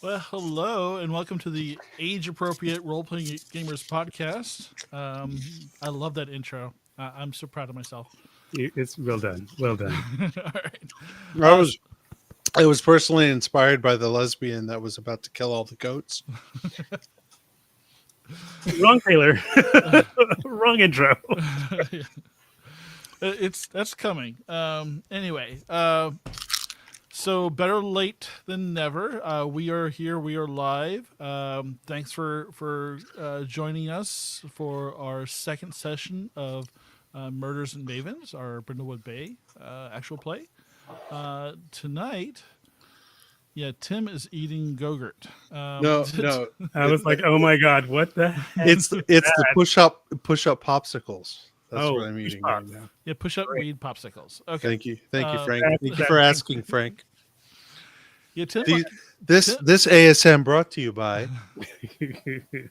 Well, hello, and welcome to the age-appropriate role-playing gamers podcast. I love that intro. I'm so proud of myself. It's well done. Well done. All right. I was I was personally inspired by the lesbian that was about to kill all the goats. Wrong Taylor. Wrong intro. That's coming. Anyway, so better late than never. We are here. We are live. Thanks for joining us for our second session of Murders and Mavens, our Brindlewood Bay actual play. Tonight, yeah, Tim is eating Go-Gurt. No, I was like, oh my God, what the heck? it's the push-up popsicles. That's Oh, what I'm eating right now. Yeah, push up weed popsicles. Okay. Thank you, Frank. that's- Thank you for asking, Frank. Yeah, Tim. This ASM brought to you by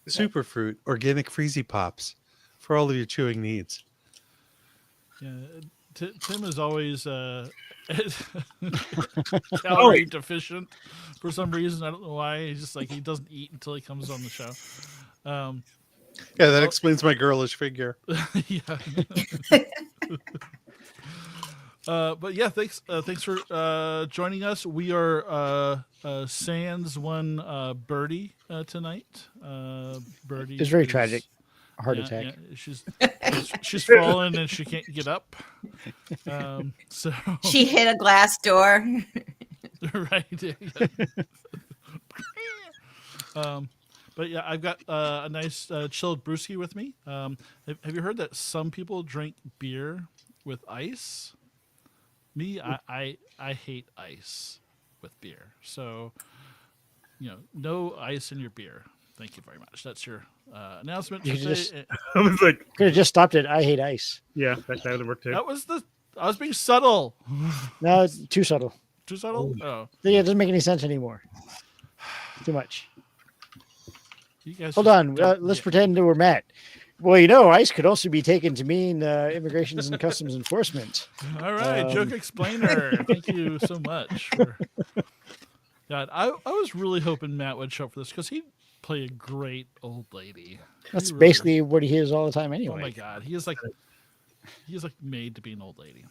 Superfruit Organic Freezy Pops for all of your chewing needs. Yeah, Tim is always calorie deficient for some reason. I don't know why. He's just like he doesn't eat until he comes on the show. Yeah, that explains my girlish figure. Yeah. But yeah, thanks for joining us. We are Sans one Birdie tonight. Birdie. It's very tragic. Heart Yeah, attack. yeah, she's fallen and she can't get up. So She hit a glass door. right. Yeah. But yeah, I've got a nice chilled brewski with me. Have you heard that some people drink beer with ice? Me, I hate ice with beer. So, no ice in your beer. Thank you very much. That's your announcement. You for today. just- I was like, Could have just stopped it. I hate ice. yeah, that would work too. I was being subtle. No, it's too subtle. Too subtle? Oh. Yeah, it doesn't make any sense anymore. Too much. You guys Hold just on. don't- Let's yeah. pretend that we're Matt. Well, ice could also be taken to mean immigrations and customs enforcement. All right, joke explainer. Thank you so much. God, I was really hoping Matt would show up for this because he'd play a great old lady. That's He really- basically what he hears all the time Oh anyway. my God, he is like made to be an old lady.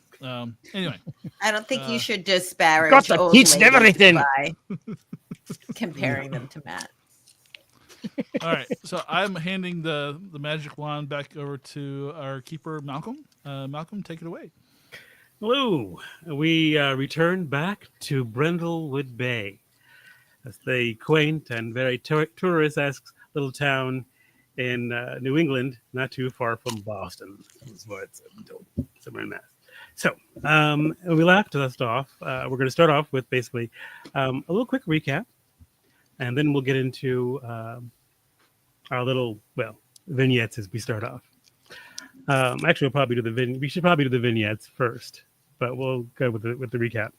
Anyway, I don't think you should disparage Got the old teats and ladies everything. by comparing them to Matt. all right. So I'm handing the magic wand back over to our keeper, Malcolm. Malcolm, take it away. Hello. We return back to Brindlewood Bay. That's the quaint and very tourist-esque little town in New England, not too far from Boston. That's what it's somewhere in that. So, when we left off, we're going to start off with basically a little quick recap, and then we'll get into our little, vignettes as we start off. Actually, we'll probably do we should probably do the vignettes first, but we'll go with the recap.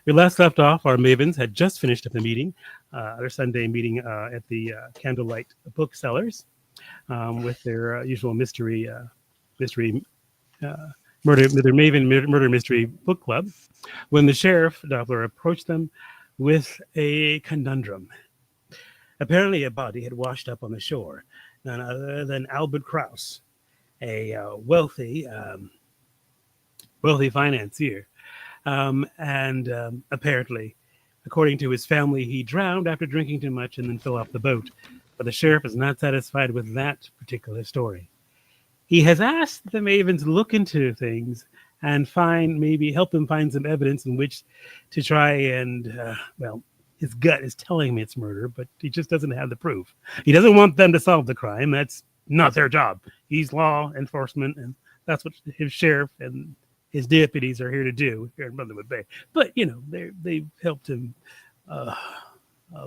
We last left off, our Mavens had just finished up the meeting, their Sunday meeting at the Candlelight Booksellers with their usual mystery murder mystery book club, when the sheriff Doppler approached them with a conundrum. Apparently, a body had washed up on the shore, none other than Albert Krauss, a wealthy financier, and apparently, according to his family, he drowned after drinking too much and then fell off the boat. But the sheriff is not satisfied with that particular story. He has asked the Mavens to look into things and help him find some evidence in which to try and, his gut is telling me it's murder, but he just doesn't have the proof. He doesn't want them to solve the crime. That's not their job. He's law enforcement, and that's what his sheriff and his deputies are here to do here in Brindlewood Bay. But, they've helped him a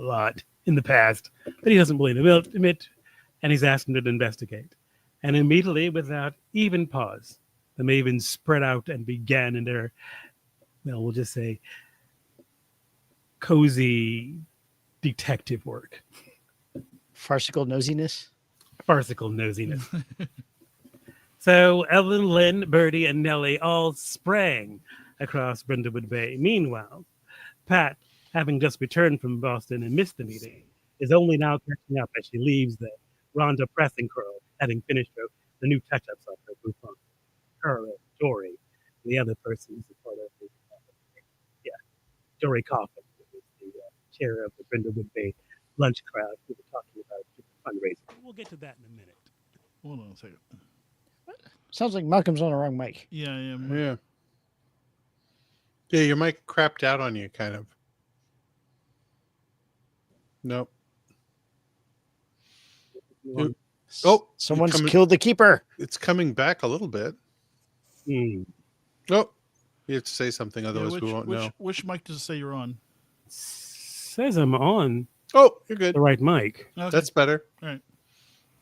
lot in the past, but he doesn't believe it. Admit, and he's asked him to investigate. And immediately, without even pause, the Mavens spread out and began in their, we'll just say, cozy detective work. Farcical nosiness. Farcical nosiness. So Evelyn, Lynn, Birdie, and Nellie all sprang across Brindlewood Bay. Meanwhile, Pat having just returned from Boston and missed the meeting, is only now catching up as she leaves the Rhonda pressing curl, having finished the new touch-ups on her bouffant. Her, Dory, the other person who's a part of the, Dory Coffin, who is the chair of the Brindlewood Bay lunch crowd who were talking about fundraising. We'll get to that in a minute. Hold on a second. Sounds like Malcolm's on the wrong mic. Yeah, I am. Yeah. Yeah, your mic crapped out on you, kind of. Nope. Oh, Someone's killed the keeper. It's coming back a little bit. Oh, you have to say something, otherwise we won't know. Which mic does it say you're on? Says I'm on Oh, you're good. the right mic. Okay. That's better. All right.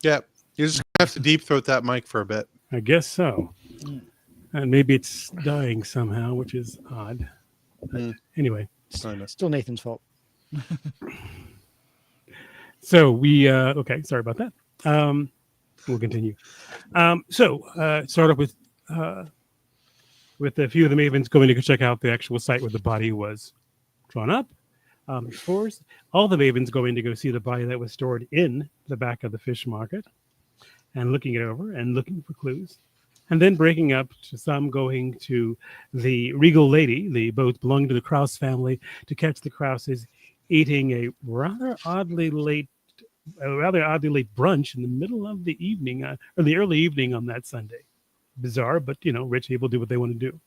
Yeah, you just have to deep throat that mic for a bit. I guess so. And maybe it's dying somehow, which is odd. But anyway. Still Nathan's fault. So we okay, sorry about that. We'll continue. Start off with a few of the Mavens going to go check out the actual site where the body was drawn up. Of course, all the Mavens going to go see the body that was stored in the back of the fish market and looking it over and looking for clues. And then breaking up to some going to the Regal Lady, the boat belonging to the Krause family, to catch the Krauses eating a rather oddly late brunch in the middle of the evening, or the early evening on that Sunday. Bizarre, but rich people do what they want to do.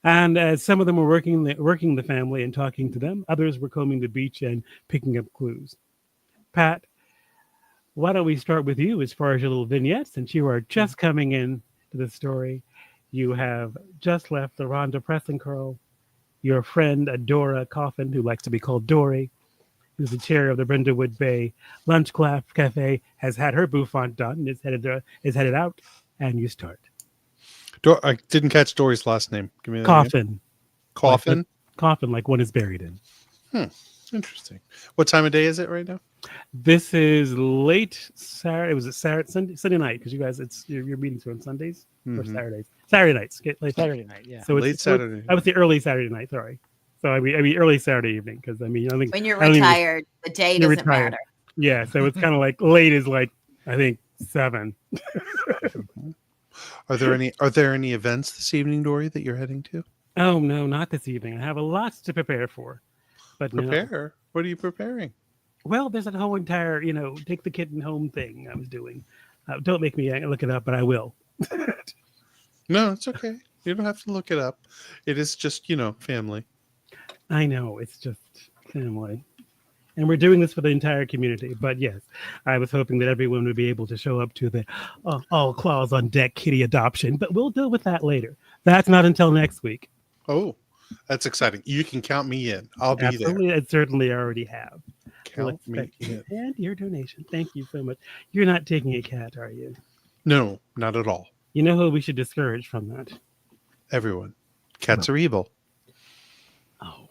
And as some of them were working the family and talking to them, others were combing the beach and picking up clues. Pat, why don't we start with you as far as your little vignette, since you are just coming in to the story. You have just left the Rhonda Pressing Curl. Your friend, Adora Coffin, who likes to be called Dory, who's the chair of the Brindlewood Bay Lunch Cafe, has had her bouffant done and is headed out, and you start. I didn't catch Dory's last name. Give me that Coffin. name. Coffin? Coffin, like one is buried in. Interesting. What time of day is it right now? This is late Saturday. Was it Sunday night? Because you guys, your meetings are on Sundays or Saturdays. Saturday nights. Saturday night, yeah. So late Saturday. I would say early Saturday night. Sorry. So I mean early Saturday evening, because I think when you're retired, the day doesn't matter. Yeah, so it's kind of like late is like I think 7. Are there any events this evening, Dory, that you're heading to? Oh no, not this evening. I have a lot to prepare for. But Prepare? No. What are you preparing? Well, there's a whole entire, take the kitten home thing I was doing. Don't make me look it up, but I will. No, it's okay. You don't have to look it up. It is just, family. I know, it's just family. And we're doing this for the entire community. But yes, I was hoping that everyone would be able to show up to the all claws on deck kitty adoption. But we'll deal with that later. That's not until next week. Oh, that's exciting. You can count me in. I'll be Absolutely, there. I certainly already have. Count me in. And your donation. Thank you so much. You're not taking a cat, are you? No, not at all. You know who we should discourage from that? Everyone. Cats are evil. Oh.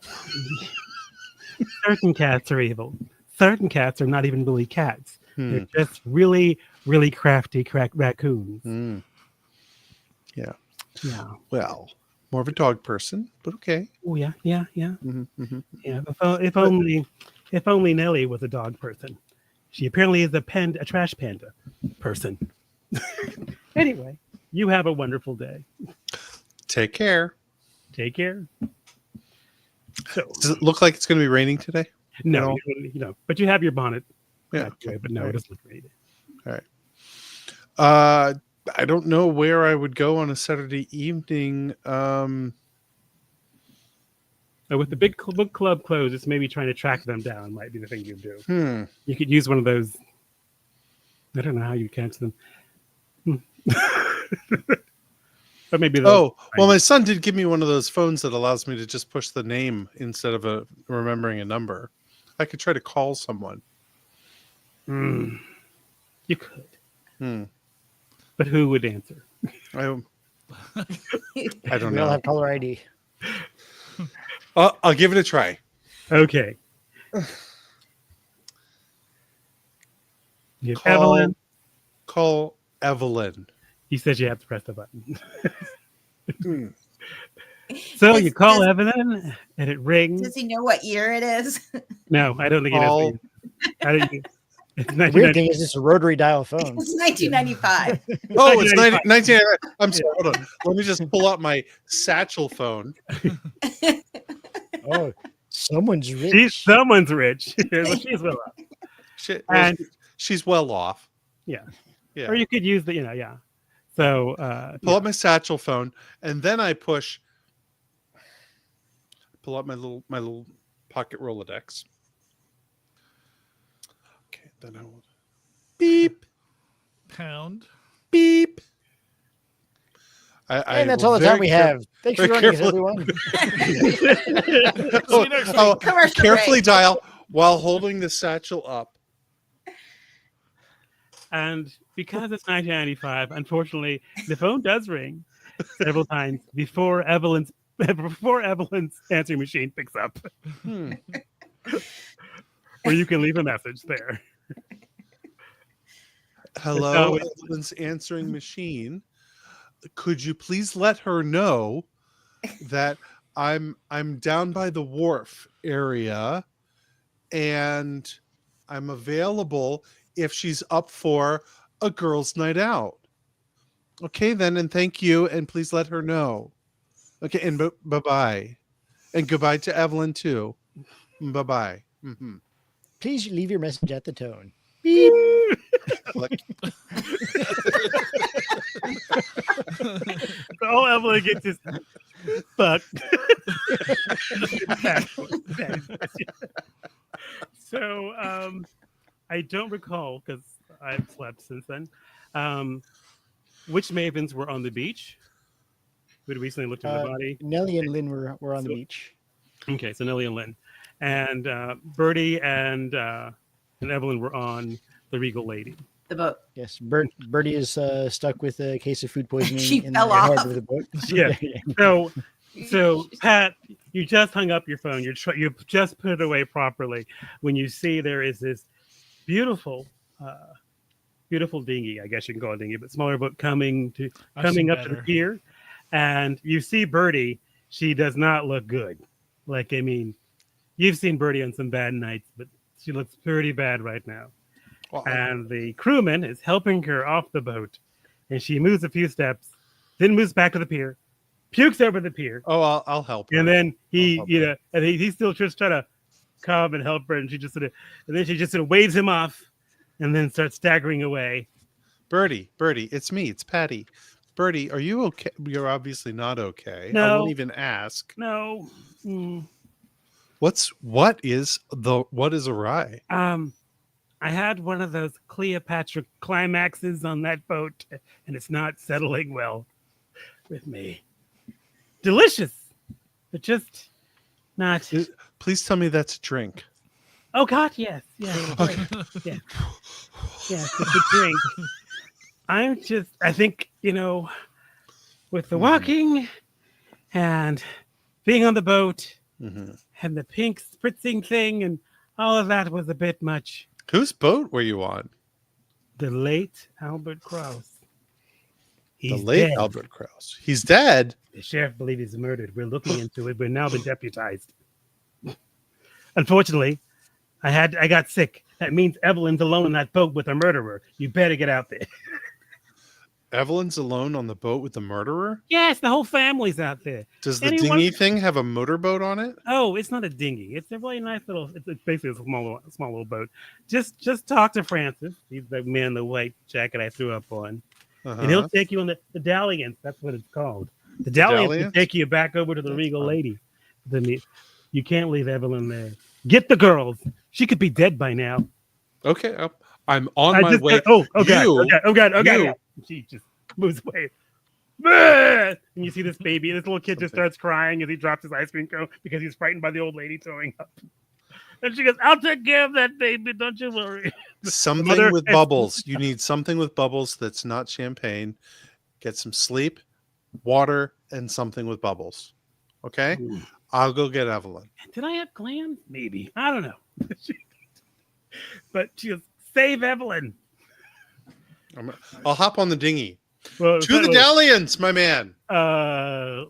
Certain cats are evil. Certain cats are not even really cats. They're just really, really crafty raccoons. Yeah. Yeah. Well, more of a dog person, but okay. Oh yeah. Yeah. Mm-hmm. Yeah. If only Nellie was a dog person. She apparently is a trash panda person. Anyway, you have a wonderful day. Take care. Take care. So, Does it look like it's going to be raining today? no, but you have your bonnet. Yeah. Okay, but no, it doesn't look raining. All right. I don't know where I would go on a Saturday evening. With the big book club closed, it's maybe trying to track them down might be the thing you do. You could use one of those. I don't know how you catch them. But maybe. Well, my son did give me one of those phones that allows me to just push the name instead of remembering a number. I could try to call someone. You could. But who would answer? I don't We all know. have caller ID. I'll give it a try. Okay. You have Evelyn. Call Evelyn. He says you have to press the button. So Does- you call does- Evelyn, and it rings. Does he know what year it is? No, I don't think he Call- does. I don't, it's The weird 1990. thing is it's a rotary dial phone. It's 1995. Oh, it's 1995. 19. I'm sorry. Hold on. Let me just pull out my satchel phone. Oh, someone's rich. Someone's rich. Well, she's well off. And- She's well off. Yeah. Yeah. Or you could use the, yeah. So Pull up my satchel phone, and then I pull up my little pocket Rolodex. Okay, then I will beep Pound. beep. And that's all the time we have. Thanks for very joining us, carefully- everyone. See you next Oh, week. Commercial carefully break. dial while holding the satchel up. And because it's 1995, unfortunately, the phone does ring several times before Evelyn's answering machine picks up, Hmm. or you can leave a message there. Hello, So- Evelyn's answering machine. Could you please let her know that I'm down by the wharf area, and I'm available if she's up for a girls' night out. Okay, then, and thank you, and please let her know. Okay, and bye-bye. And goodbye to Evelyn, too. Bye-bye. Mm-hmm. Please leave your message at the tone. Click. All Evelyn gets is fuck. So I don't recall, because I've slept since then, which Mavens were on the beach. We'd recently looked at the body. Nellie and Lynn were on the So- beach. Okay, so Nellie and Lynn. And Birdie and Evelyn were on the Regal Lady. The boat. Yes, Birdie is stuck with a case of food poisoning She in fell the head off. of the boat. Yeah. So Pat, you just hung up your phone. You just put it away properly when you see there is this beautiful dinghy. I guess you can call it dinghy, but smaller boat coming I've seen up to the better. pier, and you see Birdie. She does not look good. Like, I mean, you've seen Birdie on some bad nights, but she looks pretty bad right now. Well, And the crewman is helping her off the boat, and she moves a few steps, then moves back to the pier, pukes over the pier, I'll help her. and then I'll help her. he's still just trying to come and help her, and she just sort of waves him off, and then starts staggering away. Birdie, it's me. It's Patty. Birdie, are you okay? You're obviously not okay. I No. won't even ask. No, What is awry? I had one of those Cleopatra climaxes on that boat, and it's not settling well with me. Delicious, but just not. Please tell me that's a drink. Oh God, yes, yes, yes, it's a drink. I think, with the walking and being on the boat Mhm. and the pink spritzing thing and all of that was a bit much. Whose boat were you on? The late Albert Krause. The He's late dead. Albert Krause. He's dead. The sheriff believes he's murdered. We're looking into it. We've now been deputized. Unfortunately, I got sick. That means Evelyn's alone in that boat with a murderer. You better get out there. Evelyn's alone on the boat with the murderer? Yes, the whole family's out there. Does the Anyone- dinghy thing have a motorboat on it? Oh, it's not a dinghy. It's a really nice little. It's basically a small little boat. Just talk to Francis. He's the man in the white jacket I threw up on, Uh-huh. and he'll take you on the dalliance. That's what it's called. The dalliance will Dalliance? take you back over to the That's Regal fun. Lady. You can't leave Evelyn there. Get the girls. She could be dead by now. Okay, I'm on my way. Oh God! You- Oh God! you- She just moves away. And you see this baby, and this little kid just starts crying as he drops his ice cream cone because he's frightened by the old lady throwing up. And she goes, "I'll take care of that baby. Don't you worry." Something mother- with bubbles. You need something with bubbles that's not champagne. Get some sleep, water, and something with bubbles. Okay? Ooh. I'll go get Evelyn. Did I have glam? Maybe. I don't know. But she goes, "Save Evelyn." I'll hop on the dinghy. Well, To the dalliance, my man. Okay.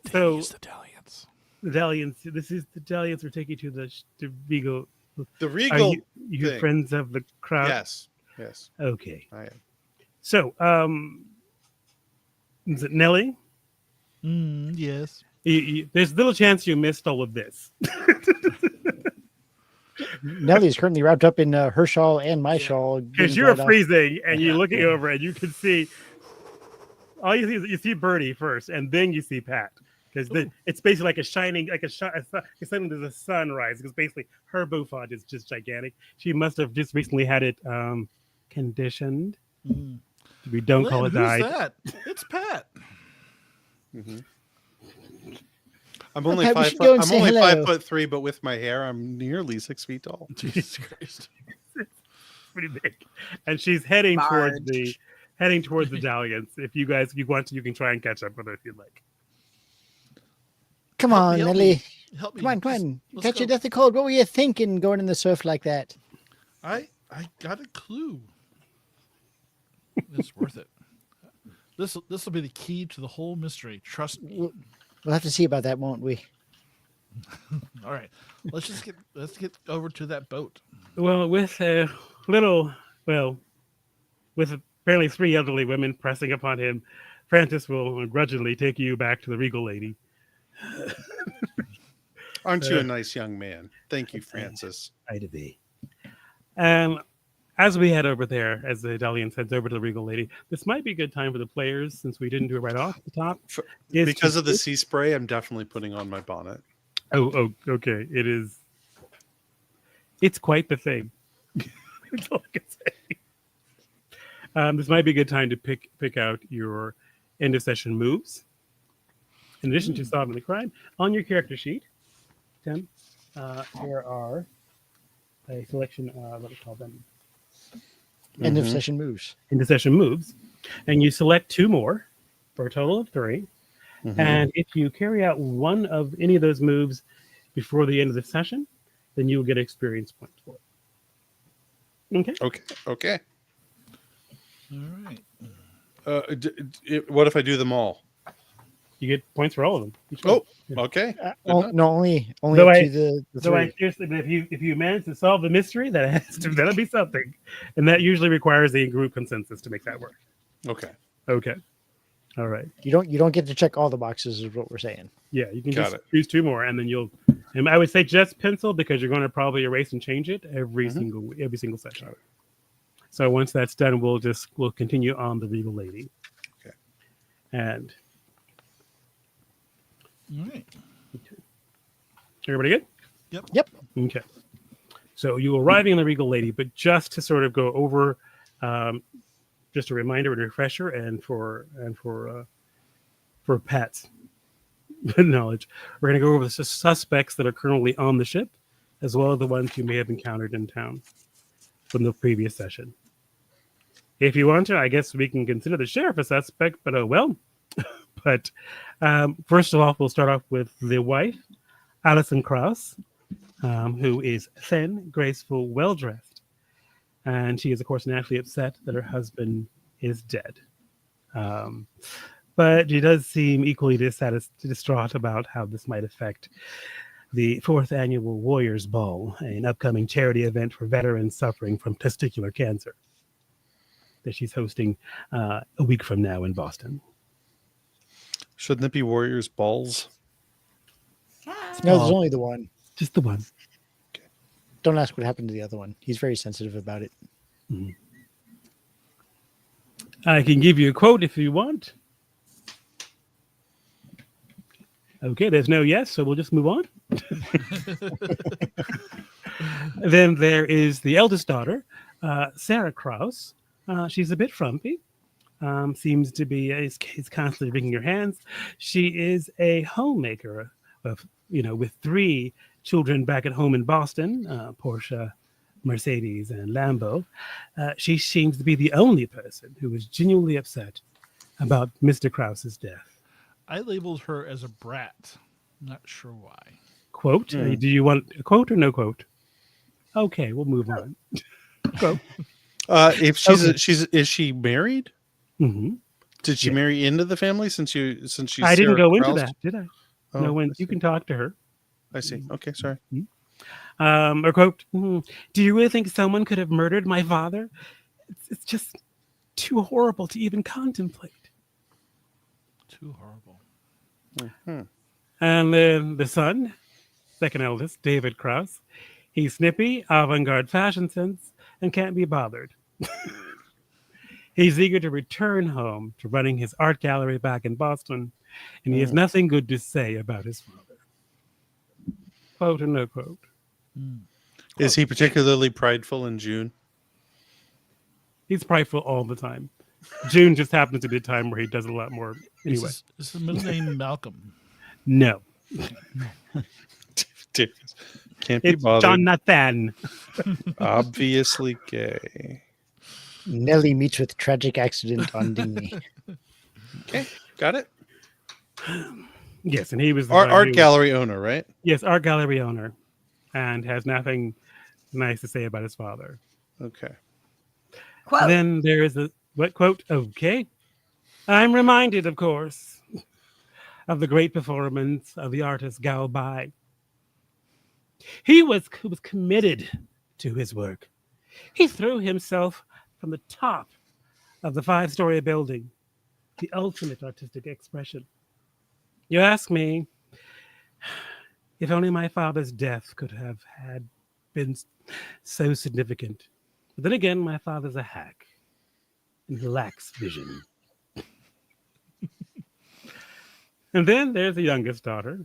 The So- Days, the Dalliance. The Dalliance. This is the Dalliance. We're taking to the Regal. The Are regal. you thing. friends of the crowd? Yes. Yes. Okay. I am. So, is it Nellie? Yes. There's little chance you missed all of this. Nellie is currently wrapped up in her shawl and my shawl. Because getting you're dried off. freezing and you're looking over and you can see all you see is you see Birdie first and then you see Pat. Because it's basically like a shining, like it's suddenly there's a sunrise. Because basically her bouffant is just gigantic. She must have just recently had it conditioned. We don't Lynn, call it who's dyed. that? It's Pat. Mhm. I'm only Pat, we 5 should go and I'm say only hello. 5'3", but with my hair, I'm nearly 6 feet tall. Jesus Christ. Pretty big, and she's heading towards Large. the Dalliance. If you want to, you can try and catch up with her if you'd like. Come Help on, me, help Nellie. me. Help me. Come on. Let's Catch your go. deathly cold. What were you thinking going in the surf like that? I got a clue. It's worth it. This will be the key to the whole mystery. Trust me. We'll have to see about that, won't we? All right, let's get over to that boat. Well, with apparently 3 elderly women pressing upon him, Francis will grudgingly take you back to the Regal Lady. Aren't you a nice young man? Thank you, Francis. I to be. As we head over there, as the Dalliance heads over to the Regal Lady, this might be a good time for the players, since we didn't do it right off the top. is Because to- of the sea spray, I'm definitely putting on my bonnet. Oh, okay. It is. It's quite the thing. That's all I can say. This might be a good time to pick out your end of session moves. In addition to solving the crime, on your character sheet, Tim, there are a selection of what do you call them? End of session moves. End of session moves, and you select 2 more for a total of 3. And if you carry out one of any of those moves before the end of the session, then you will get experience points for it. Okay. Okay. All right. What if I do them all? You get points for all of them. each one. Oh, okay. No, only Though up I- to the So I 3. seriously, but if you manage to solve the mystery, that'll be something, and that usually requires a group consensus to make that work. Okay. Okay. All right. You don't get to check all the boxes, is what we're saying. Yeah, you can Got just it. choose 2 more, and then you'll. And I would say just pencil because you're going to probably erase and change it every single session. So once that's done, we'll continue on the Regal Lady. Okay. And All right. everybody good? Yep. Okay. So you arriving in the Regal Lady, but just to sort of go over, just a reminder and refresher, and for Pat's knowledge, we're going to go over the suspects that are currently on the ship, as well as the ones you may have encountered in town from the previous session. If you want to, I guess we can consider the sheriff a suspect, but oh well. But first of all, we'll start off with the wife, Alison Krauss, who is thin, graceful, well-dressed. And she is, of course, naturally upset that her husband is dead. But she does seem equally distraught about how this might affect the 4th annual Warriors Ball, an upcoming charity event for veterans suffering from testicular cancer that she's hosting a week from now in Boston. Shouldn't it be Warriors balls? No, there's only the one. Just the one. Don't ask what happened to the other one. He's very sensitive about it. I can give you a quote if you want. Okay, there's no yes, so we'll just move on. Then there is the eldest daughter, Sarah Krauss. She's a bit frumpy. Seems to be is constantly wringing her hands. She is a homemaker with 3 children back at home in Boston, Portia, Mercedes, and Lambo. She seems to be the only person who is genuinely upset about Mr. Krauss's death. I labeled her as a brat. Not sure why. Quote? Do you want a quote or no quote? Okay, we'll move on. Quote. If she's is she married? Mm-hmm. Did she Yeah. marry into the family since she's I didn't Sarah go into Krause? that, did I? Oh, No, when I you see. can talk to her. I see. Okay, sorry. Or quote, do you really think someone could have murdered my father? It's just too horrible to even contemplate. Too horrible. Hmm. And then the son, second eldest, David Krause. He's snippy, avant-garde fashion sense, and can't be bothered. He's eager to return home to running his art gallery back in Boston, and he has nothing good to say about his father. Quote and no quote. Is he particularly prideful in June? He's prideful all the time. June just happens to be a time where he does a lot more. Anyway, Is his middle name Malcolm? no. Can't be It's bothered. Jonathan. Obviously gay. Nellie meets with tragic accident on dinghy. Okay, got it. Yes, and he was the Art, one art who- gallery owner, right? Yes, art gallery owner, and has nothing nice to say about his father. Okay. Quote. Then there is a what quote? Okay, I'm reminded, of course, of the great performance of the artist Galbai. He was committed to his work. He threw himself from the top of the 5-story building, the ultimate artistic expression. You ask me if only my father's death could have been so significant. But then again, my father's a hack, and he lacks vision. And then there's the youngest daughter,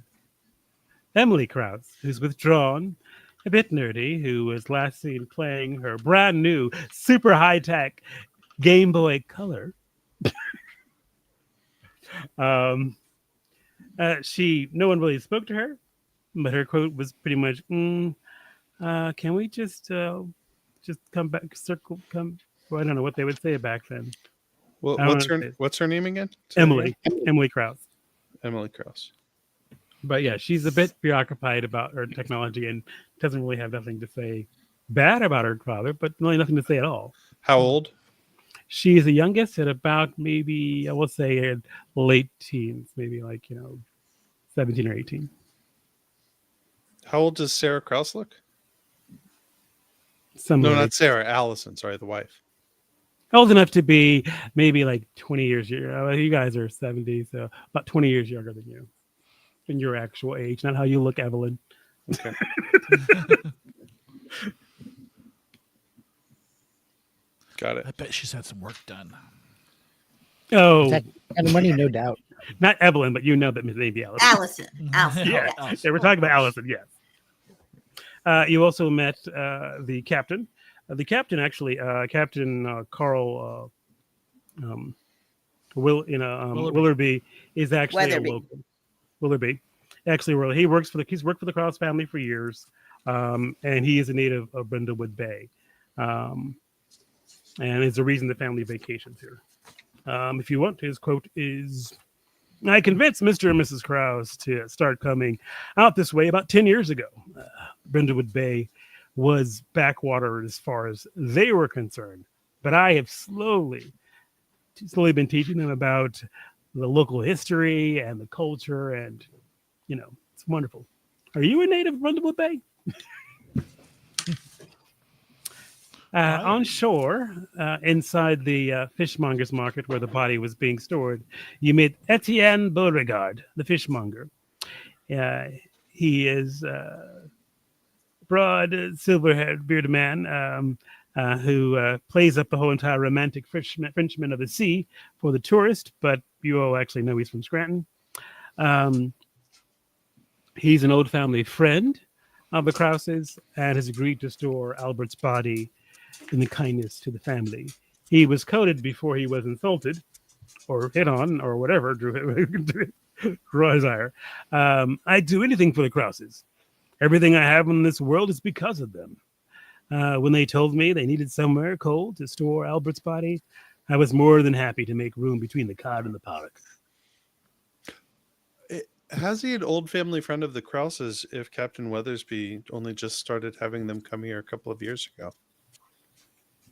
Emily Krause, who's withdrawn, a bit nerdy, who was last seen playing her brand new, super high-tech Game Boy Color. No one really spoke to her, but her quote was pretty much, can we just come back, come? Well, I don't know what they would say back then. Well, I don't know. what's her name again? Say it Emily Krause. again. Emily Krause. But yeah, she's a bit preoccupied about her technology and doesn't really have nothing to say bad about her father, but really nothing to say at all. How old? She is the youngest at about maybe, I will say, late teens, maybe 17 or 18. How old does Sarah Krause look? Somewhere No, not Sarah. Allison. Sorry, the wife. old enough to be maybe like 20 years younger. You guys are 70, so about 20 years younger than you in your actual age, not how you look, Evelyn. Okay. Got it. I bet she's had some work done. Oh, That kind of money, no doubt. not Evelyn, but you know that maybe Allison. Allison. Allison. Yeah, yes. yeah, we're talking about Allison. Yes. You also met the captain. The captain, actually, Captain Carl Willerby, is actually Weatherby. a local. Willerby, actually, he's worked for the Krause family for years, and he is a native of Brindlewood Bay, and is the reason the family vacations here. If you want, his quote is, I convinced Mr. and Mrs. Krause to start coming out this way about 10 years ago. Brindlewood Bay was backwater as far as they were concerned, but I have slowly been teaching them about the local history and the culture, and it's wonderful. Are you a native of Brindlewood Bay? On shore, inside the fishmonger's market where the body was being stored, you meet Etienne Beauregard, the fishmonger. He is a broad, silver-haired, bearded man who plays up the whole entire romantic Frenchman of the sea for the tourist, but you all actually know he's from Scranton. He's an old family friend of the Krauses and has agreed to store Albert's body in the kindness to the family. He was coded before he was insulted or hit on or whatever, drew his ire. I'd do anything for the Krauses. Everything I have in this world is because of them. When they told me they needed somewhere cold to store Albert's body, I was more than happy to make room between the cod and the park. How's he an old family friend of the Krauses if Captain Weathersby only just started having them come here a couple of years ago?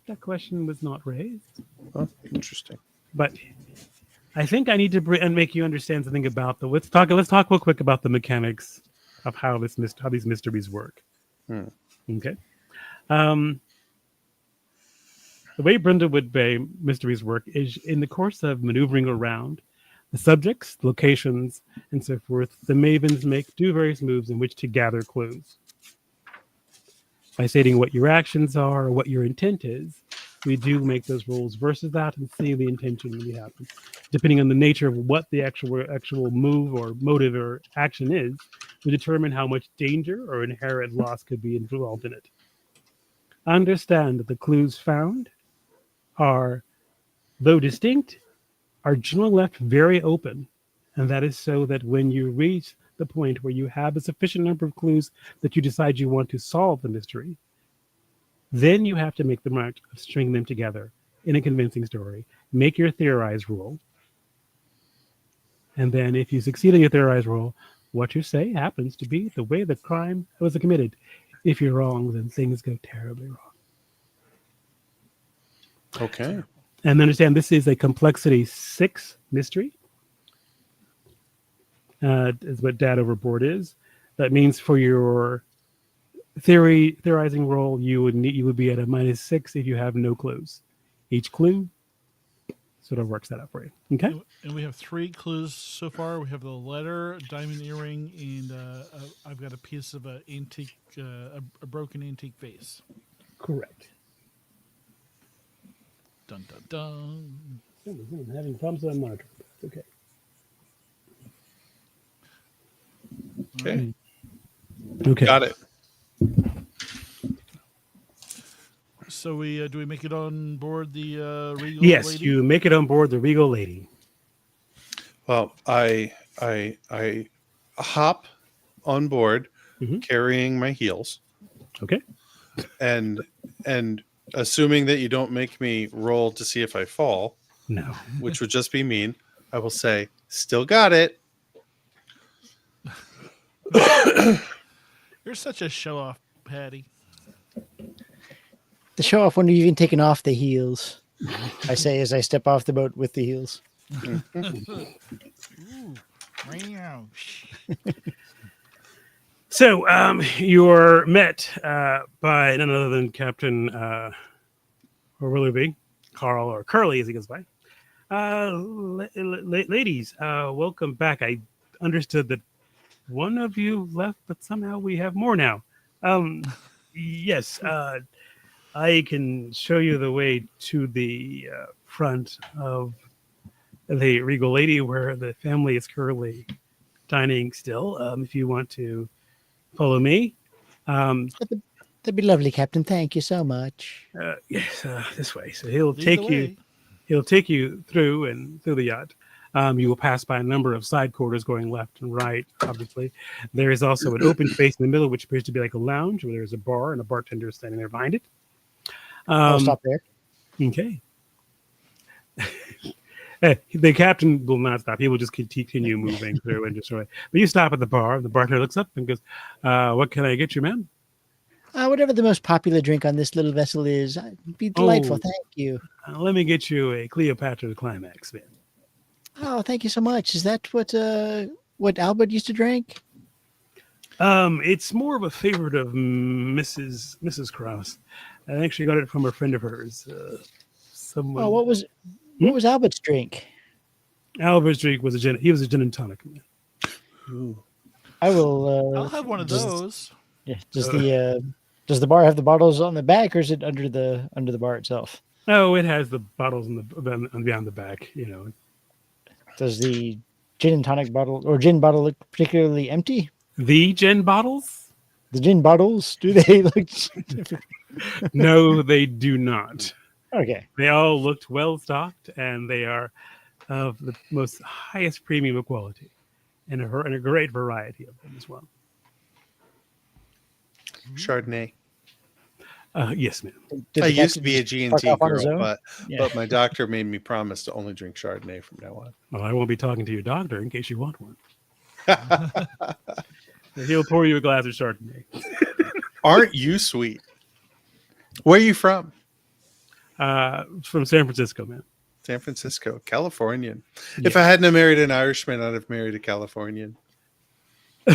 That question was not raised. Oh, interesting. But I think I need to and make you understand something about the. Let's talk real quick about the mechanics of how these mysteries work. Okay. The way Brindlewood Bay mysteries work is in the course of maneuvering around the subjects, locations, and so forth. The Mavens do various moves in which to gather clues. By stating what your actions are or what your intent is, we do make those rolls versus that and see the intention really happen. Depending on the nature of what the actual move or motive or action is, we determine how much danger or inherent loss could be involved in it. Understand that the clues found are, though distinct, are generally left very open, and that is so that when you reach the point where you have a sufficient number of clues that you decide you want to solve the mystery, then you have to make the mark of stringing them together in a convincing story. Make your theorize roll, and then if you succeed in your theorize roll, what you say happens to be the way the crime was committed. If you're wrong, then things go terribly wrong. Okay. And understand this is a complexity 6 mystery. Is what Dad Overboard is. That means for your theorizing roll, you would be at a -6 if you have no clues. Each clue sort of works that out for you. Okay. And we have 3 clues so far. We have the letter, diamond earring, and I've got a piece of a antique, a broken antique vase. Correct. Dun dun dun. I'm having problems with my monitor. Okay. Okay. Okay. Got it. So we do we make it on board the Regal Yes, lady? you make it on board the Regal Lady. Well, I hop on board carrying my heels, Okay. and assuming that you don't make me roll to see if I fall, No. which would just be mean, I will say, still got it. You're such a show off, Patty. To show off when you've even taken off the heels, I say as I step off the boat with the heels. Ooh, meow. So you're met by none other than Captain Willoughby, Carl, or Curly as he goes by. Ladies, welcome back. I understood that one of you left, but somehow we have more now. Yes, I can show you the way to the front of the Regal Lady where the family is currently dining still. If you want to follow me. That'd be lovely, Captain. Thank you so much. Yes, this way. So he'll Lead take the you. way. He'll take you through the yacht. You will pass by a number of side quarters going left and right, obviously. There is also an open space in the middle, which appears to be like a lounge, where there's a bar and a bartender standing there behind it. I'll stop there. Okay. The captain will not stop. He will just continue moving through and just sort of. But you stop at the bar. The bartender looks up and goes, "What can I get you, ma'am?" Whatever the most popular drink on this little vessel is, it'd be delightful. Oh. Thank you. Let me get you a Cleopatra Climax, man. Oh, thank you so much. Is that what Albert used to drink? It's more of a favorite of Mrs. Krause. I think she got it from a friend of hers. Someone. Oh, what was Albert's drink? Albert's drink was a gin. He was a gin and tonic. Ooh. I will. I'll have one of those. Yeah. Does the bar have the bottles on the back, or is it under the bar itself? No, it has the bottles beyond the back. You know. Does the gin and tonic bottle or gin bottle look particularly empty? The gin bottles? The gin bottles, do they look? No, they do not. Okay. They all looked well stocked, and they are of the most highest premium of quality, and a great variety of them as well. Chardonnay. Yes, ma'am. Did I the used to captain be a just G&T fuck off on his girl, own? but my doctor made me promise to only drink Chardonnay from now on. Well, I won't be talking to your doctor in case you want one. He'll pour you a glass of Chardonnay. Aren't you sweet? Where are you from? From San Francisco, man. San Francisco, Californian. If I hadn't married an Irishman, I'd have married a Californian. He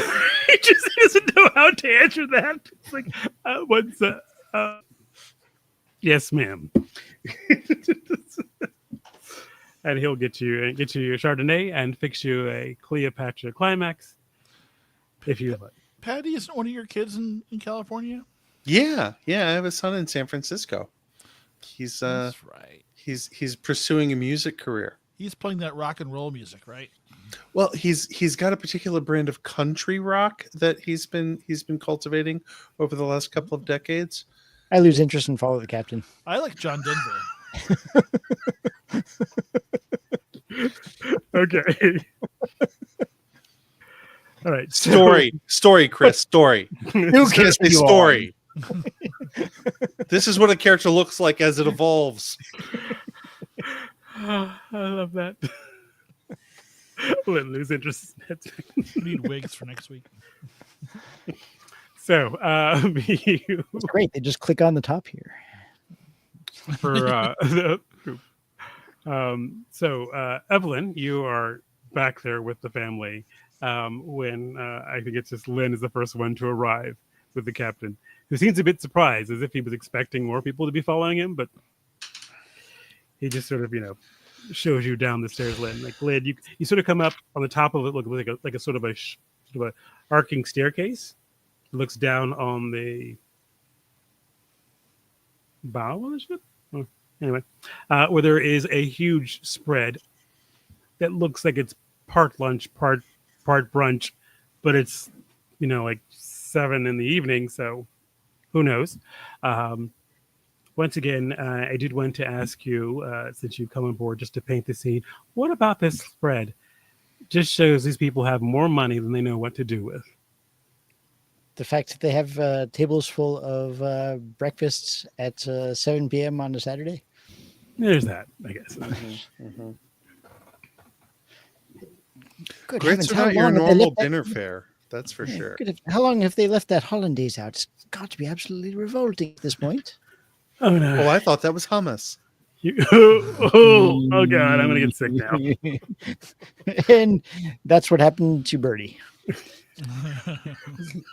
just doesn't know how to answer that. It's like, what's yes, ma'am. And he'll get you your Chardonnay and fix you a Cleopatra climax, if you like. Patty, isn't one of your kids in California? Yeah, I have a son in San Francisco. He's That's right. He's pursuing a music career. He's playing that rock and roll music, right? Well, he's got a particular brand of country rock that he's been cultivating over the last couple of decades. I lose interest and follow the captain. I like John Denver. Okay. All right. Story, Chris, story. Who Can't say story. This is what a character looks like as it evolves. I love that. Lynn, lose interest. We need wigs for next week. So, It's great. They just click on the top here. for the group. Evelyn, you are back there with the family when I think it's just Lynn is the first one to arrive with the captain, who seems a bit surprised, as if he was expecting more people to be following him, but he just sort of, shows you down the stairs, Lynn. Like, Lynn, you sort of come up on the top of it, look like a sort of a arcing staircase. It looks down on the bow of the ship. Oh, anyway, where there is a huge spread that looks like it's part lunch, part brunch, but it's like 7 in the evening, so who knows? Once again, I did want to ask you, since you've come on board, just to paint the scene, what about this spread just shows these people have more money than they know what to do with? The fact that they have tables full of breakfasts at 7 p.m. on a Saturday. There's that, I guess. Good Grits heavens, are how not your long have they normal left that- dinner fare. That's for sure. How long have they left that hollandaise out? It's got to be absolutely revolting at this point. Oh, no. Oh, I thought that was hummus. Oh, God, I'm going to get sick now. And that's what happened to Birdie.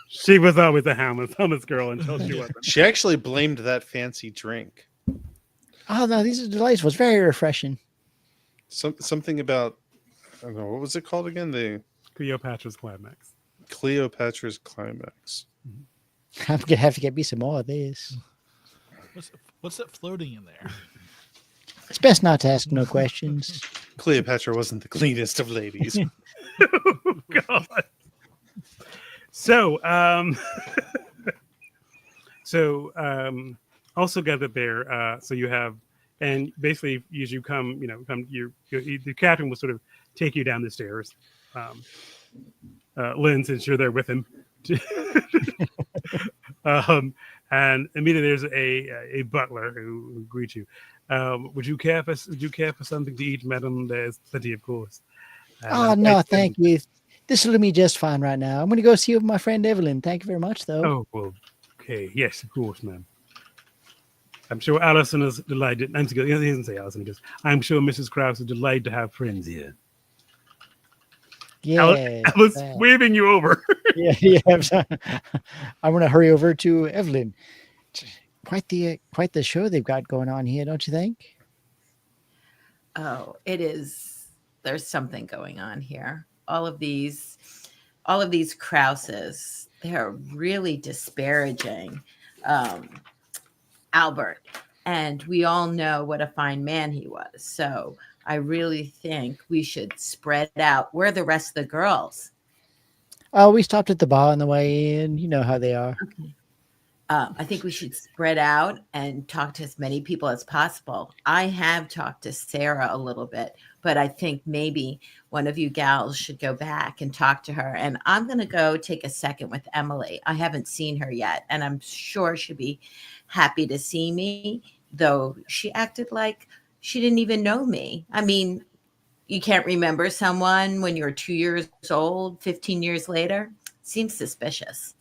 She was always a hummus girl until she wasn't. She actually blamed that fancy drink. Oh, no, these are delightful. It's very refreshing. Something about, I don't know, what was it called again? The Cleopatra's climax. Cleopatra's climax. I'm going to have to get me some more of this. What's that floating in there? It's best not to ask no questions. Cleopatra wasn't the cleanest of ladies. Oh, God. So, also gathered there. So you have, and basically, as you come, the captain will sort of take you down the stairs. Lynn, since you're there with him, and immediately there's a butler who greets you. Would you care for something to eat, madam? There's plenty, of course. Oh, no, thank you. This will do me just fine right now. I'm going to go see my friend Evelyn. Thank you very much, though. Oh, well, okay. Yes, of course, ma'am. I'm sure Allison is delighted. He doesn't say Allison. He goes, I'm sure Mrs. Krause is delighted to have friends here. Yeah. Alice waving you over. Yeah. I'm going to hurry over to Evelyn. Quite the show they've got going on here, don't you think? Oh, it is. There's something going on here. All of these Krauses, they're really disparaging Albert. And we all know what a fine man he was. So I really think we should spread out. Where are the rest of the girls? Oh, we stopped at the bar on the way in. You know how they are. Okay. I think we should spread out and talk to as many people as possible. I have talked to Sarah a little bit, but I think maybe one of you gals should go back and talk to her. And I'm going to go take a second with Emily. I haven't seen her yet, and I'm sure she'd be happy to see me, though she acted like she didn't even know me. I mean, you can't remember someone when you're 2 years old, 15 years later? Seems suspicious.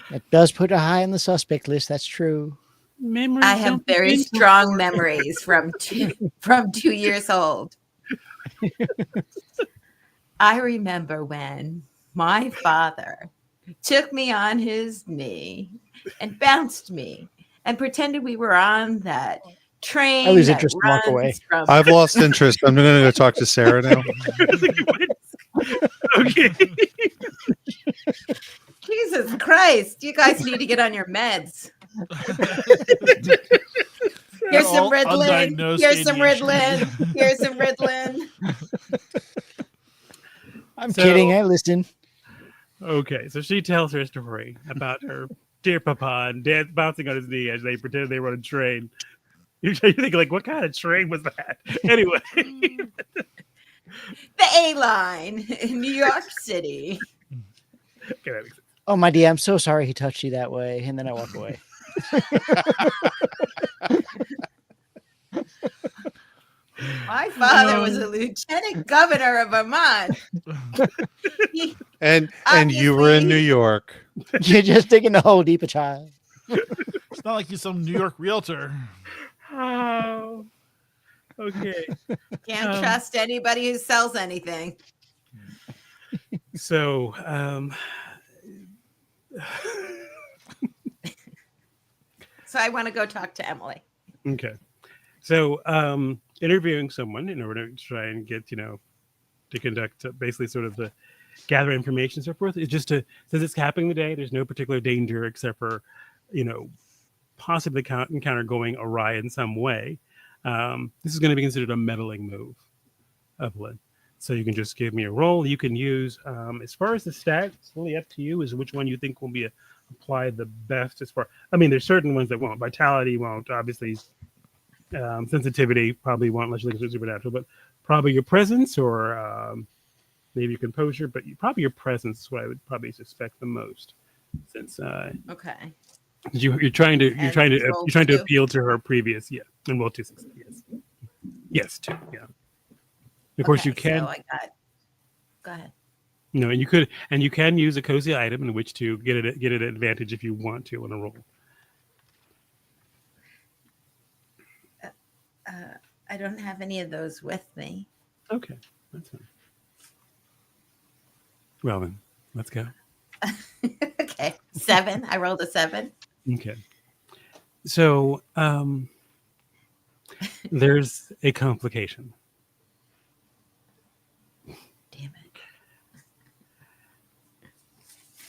It does put her high on the suspect list. That's true. Memories I have don't be very painful. strong memories from 2 years old. I remember when my father took me on his knee and bounced me and pretended we were on that train I lose that interest and walk away. runs from I've lost interest. I'm going to go talk to Sarah now. Okay. Jesus Christ, you guys need to get on your meds. Here's some All Ritalin. undiagnosed Here's some ADHD. Ritalin. Here's some Ritalin. I'm So- kidding. I listen. Okay, so she tells her story about her dear papa and dad bouncing on his knee as they pretended they were on a train. You think, like, what kind of train was that? Anyway. The A-line in New York City. Okay, that makes sense. Oh, my dear, I'm so sorry he touched you that way. And then I walk away. My father was a lieutenant governor of Vermont. And you were in Obviously- New York. You're just digging the hole deeper, child. It's not like he's some New York realtor. Oh. Okay. Can't trust anybody who sells anything. So, So I want to go talk to Emily. okay. So, interviewing someone in order to try and get, to conduct basically sort of the gather information and so forth is just to, since it's happening today, there's no particular danger except for, possibly encounter going awry in some way. This is going to be considered a meddling move, Evelyn. So you can just give me a roll. You can use, as far as the stats, it's really up to you is which one you think will be applied the best as far. I mean, there's certain ones that won't. Vitality won't, obviously. Sensitivity probably won't unless you look at supernatural, but probably your presence or maybe your composure, but probably your presence is what I would probably suspect the most, since Okay. you're trying to roll two. appeal to her previous and roll 2 success. Yes, 2, yeah. Of course, you can. So I got. Go ahead. And you can use a cozy item in which to get an advantage if you want to on a roll. I don't have any of those with me. Okay, that's fine. Well then, let's go. Okay. 7. I rolled a 7. Okay. So there's a complication. Damn it.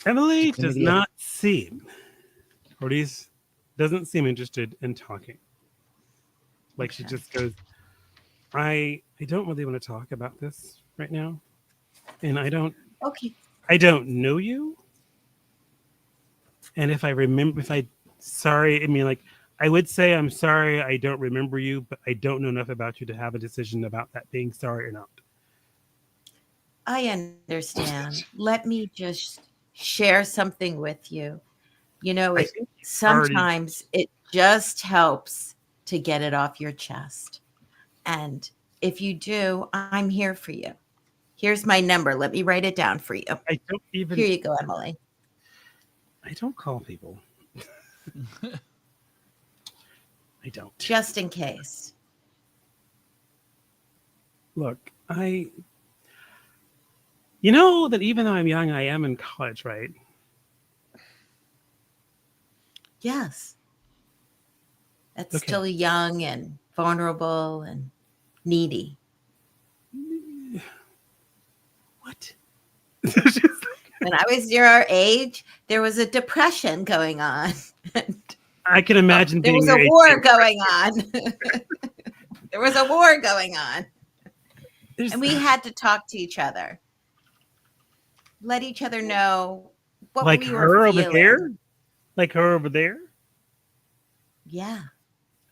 Emily It's an does idiot. not seem, or doesn't seem interested in talking. Like she Okay. just goes, I don't really want to talk about this right now. And I don't know you. And I would say I'm sorry I don't remember you, but I don't know enough about you to have a decision about that being sorry or not. I understand. Let me just share something with you. I think Sometimes it just helps to get it off your chest. And if you do, I'm here for you. Here's my number. Let me write it down for you. I don't even. Here you go, Emily. I don't call people. I don't. Just in case. Look, you know that even though I'm young, I am in college, right? Yes. That's Okay. still young and vulnerable and needy. What? When I was your age, there was a depression going on. I can imagine There being was your a age. war going on. There was a war going on. There's- And we had to talk to each other. Let each other know what like we her were over feeling. there? Like her over there? Yeah.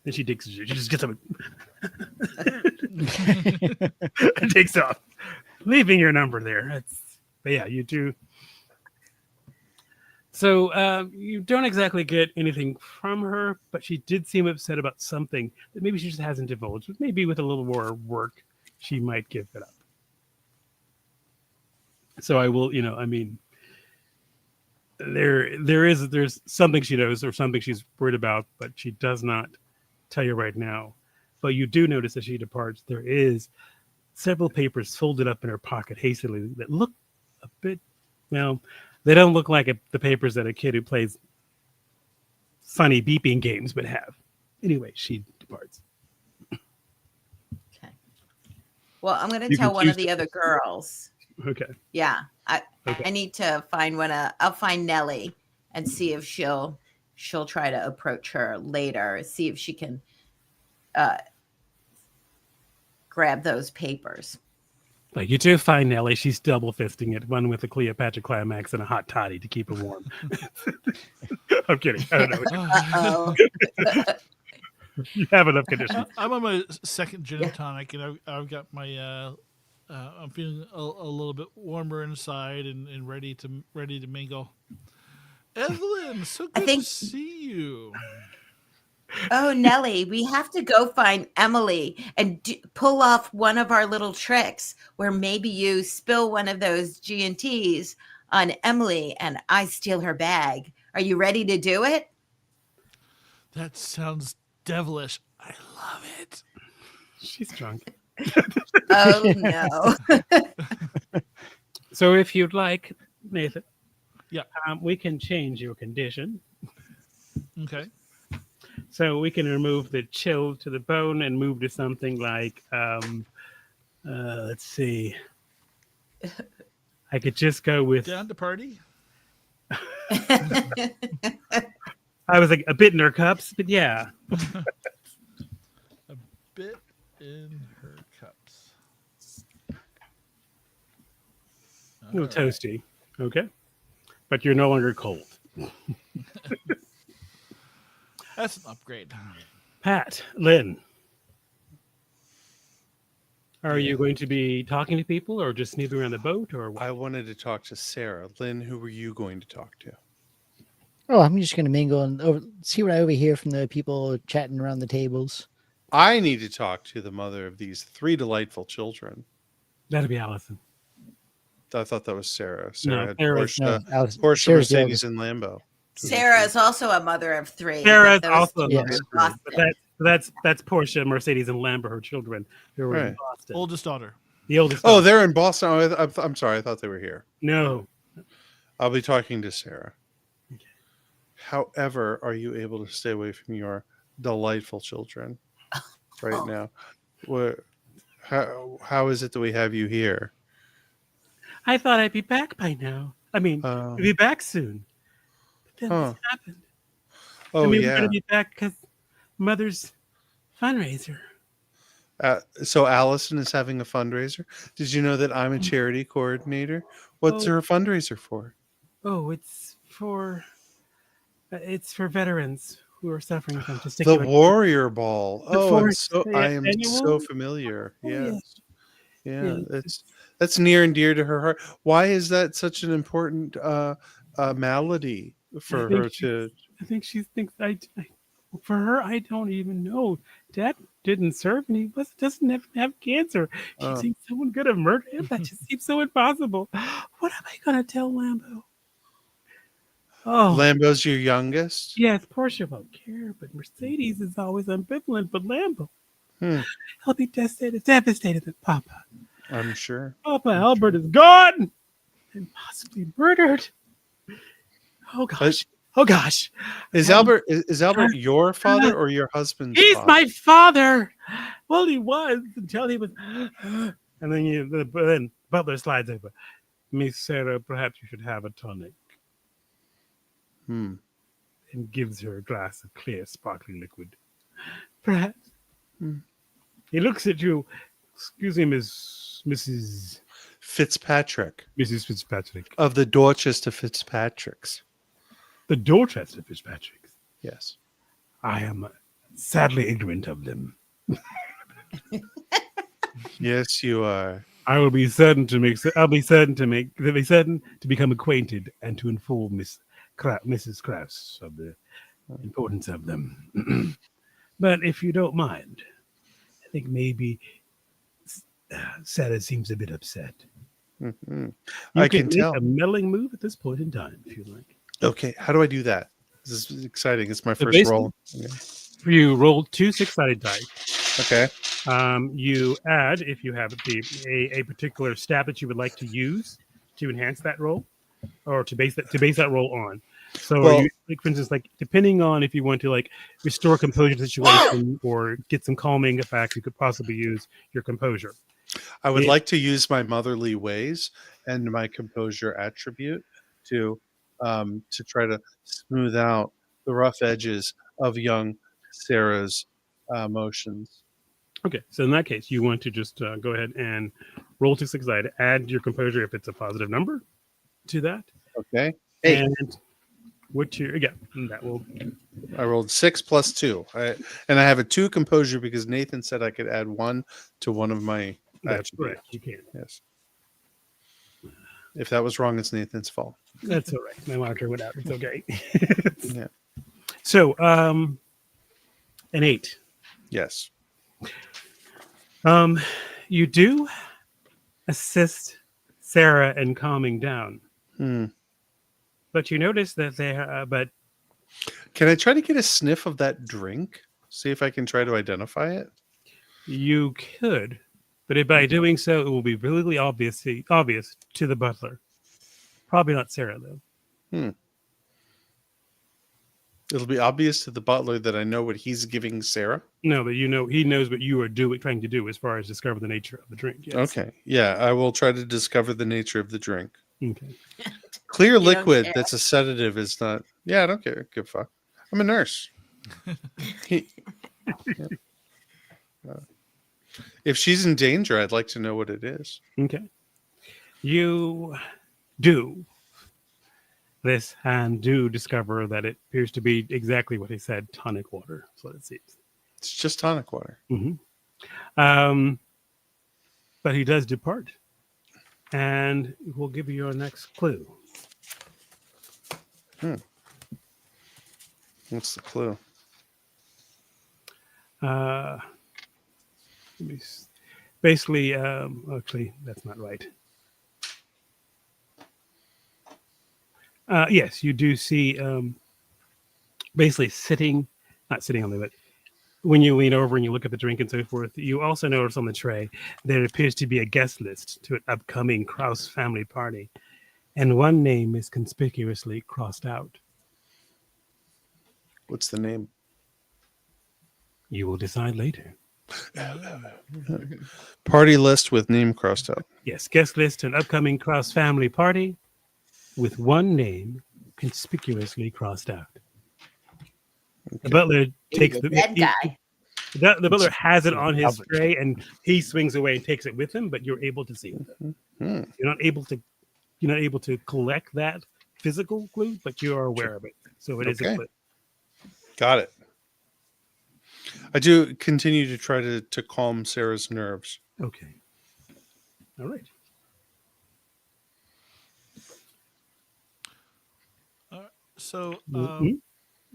Then she digs. She just gets up and takes off, leaving your number there. But yeah, you do. So you don't exactly get anything from her, but she did seem upset about something that maybe she just hasn't divulged. Maybe with a little more work, she might give it up. So I will, there's something she knows or something she's worried about, but she does not tell you right now. But you do notice as she departs, there is several papers folded up in her pocket hastily that look a bit, well, they don't look like the papers that a kid who plays funny beeping games would have. Anyway, she departs. Okay. Well, I'm going to You tell can one of choose the other girls. Okay. Yeah, I Okay. need to find I'll find Nellie and see if she'll try to approach her later, see if she can grab those papers. Like you do find Nellie, she's double fisting it, one with a Cleopatra climax and a hot toddy to keep her warm. I'm kidding. I don't know. Uh-oh. You have enough conditions. I'm on my second gin and tonic, and I've got my. I'm feeling a little bit warmer inside and ready to mingle. Evelyn, so good to see you. Oh, Nellie, we have to go find Emily and pull off one of our little tricks where maybe you spill one of those G&Ts on Emily and I steal her bag. Are you ready to do it? That sounds devilish. I love it. She's drunk. Oh, no. So if you'd like, Nathan, Yeah. We can change your condition. Okay. So we can remove the chill to the bone and move to something like, let's see. I could just go with. Down to party. I was like a bit in her cups, but yeah. A bit in her cups. A little toasty. Okay. But you're no longer cold. That's an upgrade. Pat, Lynn. Are you going to be talking to people or just snooping around the boat or what? I wanted to talk to Sarah. Lynn, who were you going to talk to? Oh, I'm just going to mingle and see what I overhear from the people chatting around the tables. I need to talk to the mother of these 3 delightful children. That'll be Allison. I thought that was Sarah. Sarah had Sarah's- Porsche, Alice, Sarah's the Mercedes, and Lambo. Sarah is also a mother of 3. Sarah's but those also a two mother are of in 3. Boston. But that's Portia, Mercedes, and Lambert, her children, who were in Right. Boston. Oldest daughter. The oldest. Oh, daughter. they're in Boston. Oh, I'm sorry. I thought they were here. No. I'll be talking to Sarah. However, are you able to stay away from your delightful children right now? How is it that we have you here? I thought I'd be back by now. I mean, I'd be back soon. But then this happened. Oh, I mean, yeah. we're going to be back because Mother's fundraiser. So Allison is having a fundraiser. Did you know that I'm a charity coordinator? What's her fundraiser for? Oh, it's for veterans who are suffering from The testicular. Warrior Ball. Oh, I am annual? so familiar. Oh, Yes. Yeah, Yeah, that's near and dear to her heart. Why is that such an important malady for her to? I think she thinks for her, I don't even know. Dad didn't serve and he doesn't have cancer. She thinks someone could have murdered him. That just seems so impossible. What am I going to tell Lambo? Oh, Lambo's your youngest? yes, Portia won't care, but Mercedes is always ambivalent. But Lambo, he'll be devastated at Papa. I'm sure. Papa Albert is gone and possibly murdered. Oh gosh. Oh gosh. Is Albert your father or your husband's He's father? my father. Well, he was until he was. And then Butler slides over. Miss Sarah, perhaps you should have a tonic. And gives her a glass of clear, sparkling liquid. Perhaps. He looks at you. Excuse me, Mrs. Fitzpatrick Mrs. Fitzpatrick. of the Dorchester Fitzpatricks. The Dorchester Fitzpatricks. Yes. I am sadly ignorant of them. Yes, you are. I will be certain to become acquainted and to inform Mrs. Krause of the importance of them. But if you don't mind, I think maybe Sarah seems a bit upset. Mm-hmm. You I can make tell. a meddling move at this point in time, if you like. Okay, how do I do that? This is exciting. It's my So first roll. You roll 2 6-sided dice. Okay. You add, if you have a particular stat that you would like to use to enhance that roll, or to base that roll on. So, Well- you, like for instance, like depending on if you want to like restore composure to the situation or get some calming effect, you could possibly use your composure. I would It- like to use my motherly ways and my composure attribute to try to smooth out the rough edges of young Sarah's motions. Okay, so in that case, you want to just go ahead and roll 2 6-sided, add your composure if it's a positive number to that, Okay. 8. and what your that will. I rolled 6 plus 2. I have a 2 composure because Nathan said I could add 1 to one of my That's attributes. correct. You can. Yes. If that was wrong, it's Nathan's fault. That's all right. My monitor went out. It's okay. Yeah. So, an 8. Yes. You do assist Sarah in calming down, but you notice that but Can I try to get a sniff of that drink? See if I can try to identify it. you could, but by doing so, it will be really obvious to the butler. Probably not Sarah though. It'll be obvious to the butler that I know what he's giving Sarah. No, but he knows what you are trying to do as far as discover the nature of the drink. Yes. Okay. Yeah, I will try to discover the nature of the drink. Okay. Clear don't liquid care. that's a sedative is not. Yeah, I don't care. Give a fuck. I'm a nurse. Yeah. If she's in danger, I'd like to know what it is. Okay. You do this and do discover that it appears to be exactly what he said, tonic water. That's what it seems. It's just tonic water. But he does depart. And we'll give you your next clue. What's the clue? Basically, actually, that's not right. Yes, you do see basically not sitting on the, but when you lean over and you look at the drink and so forth, you also notice on the tray there appears to be a guest list to an upcoming Krause family party. And one name is conspicuously crossed out. What's the name? You will decide later. Party list with name crossed out. Yes, guest list to an upcoming Krause family party with one name conspicuously crossed out. The butler takes the That guy. The butler has it on his tray and he swings away and takes it with him, but you're able to see it. You're not able to collect that physical clue, but you are aware of it. So it is a clue. Got it. I do continue to try to calm Sarah's nerves. Okay. All right. So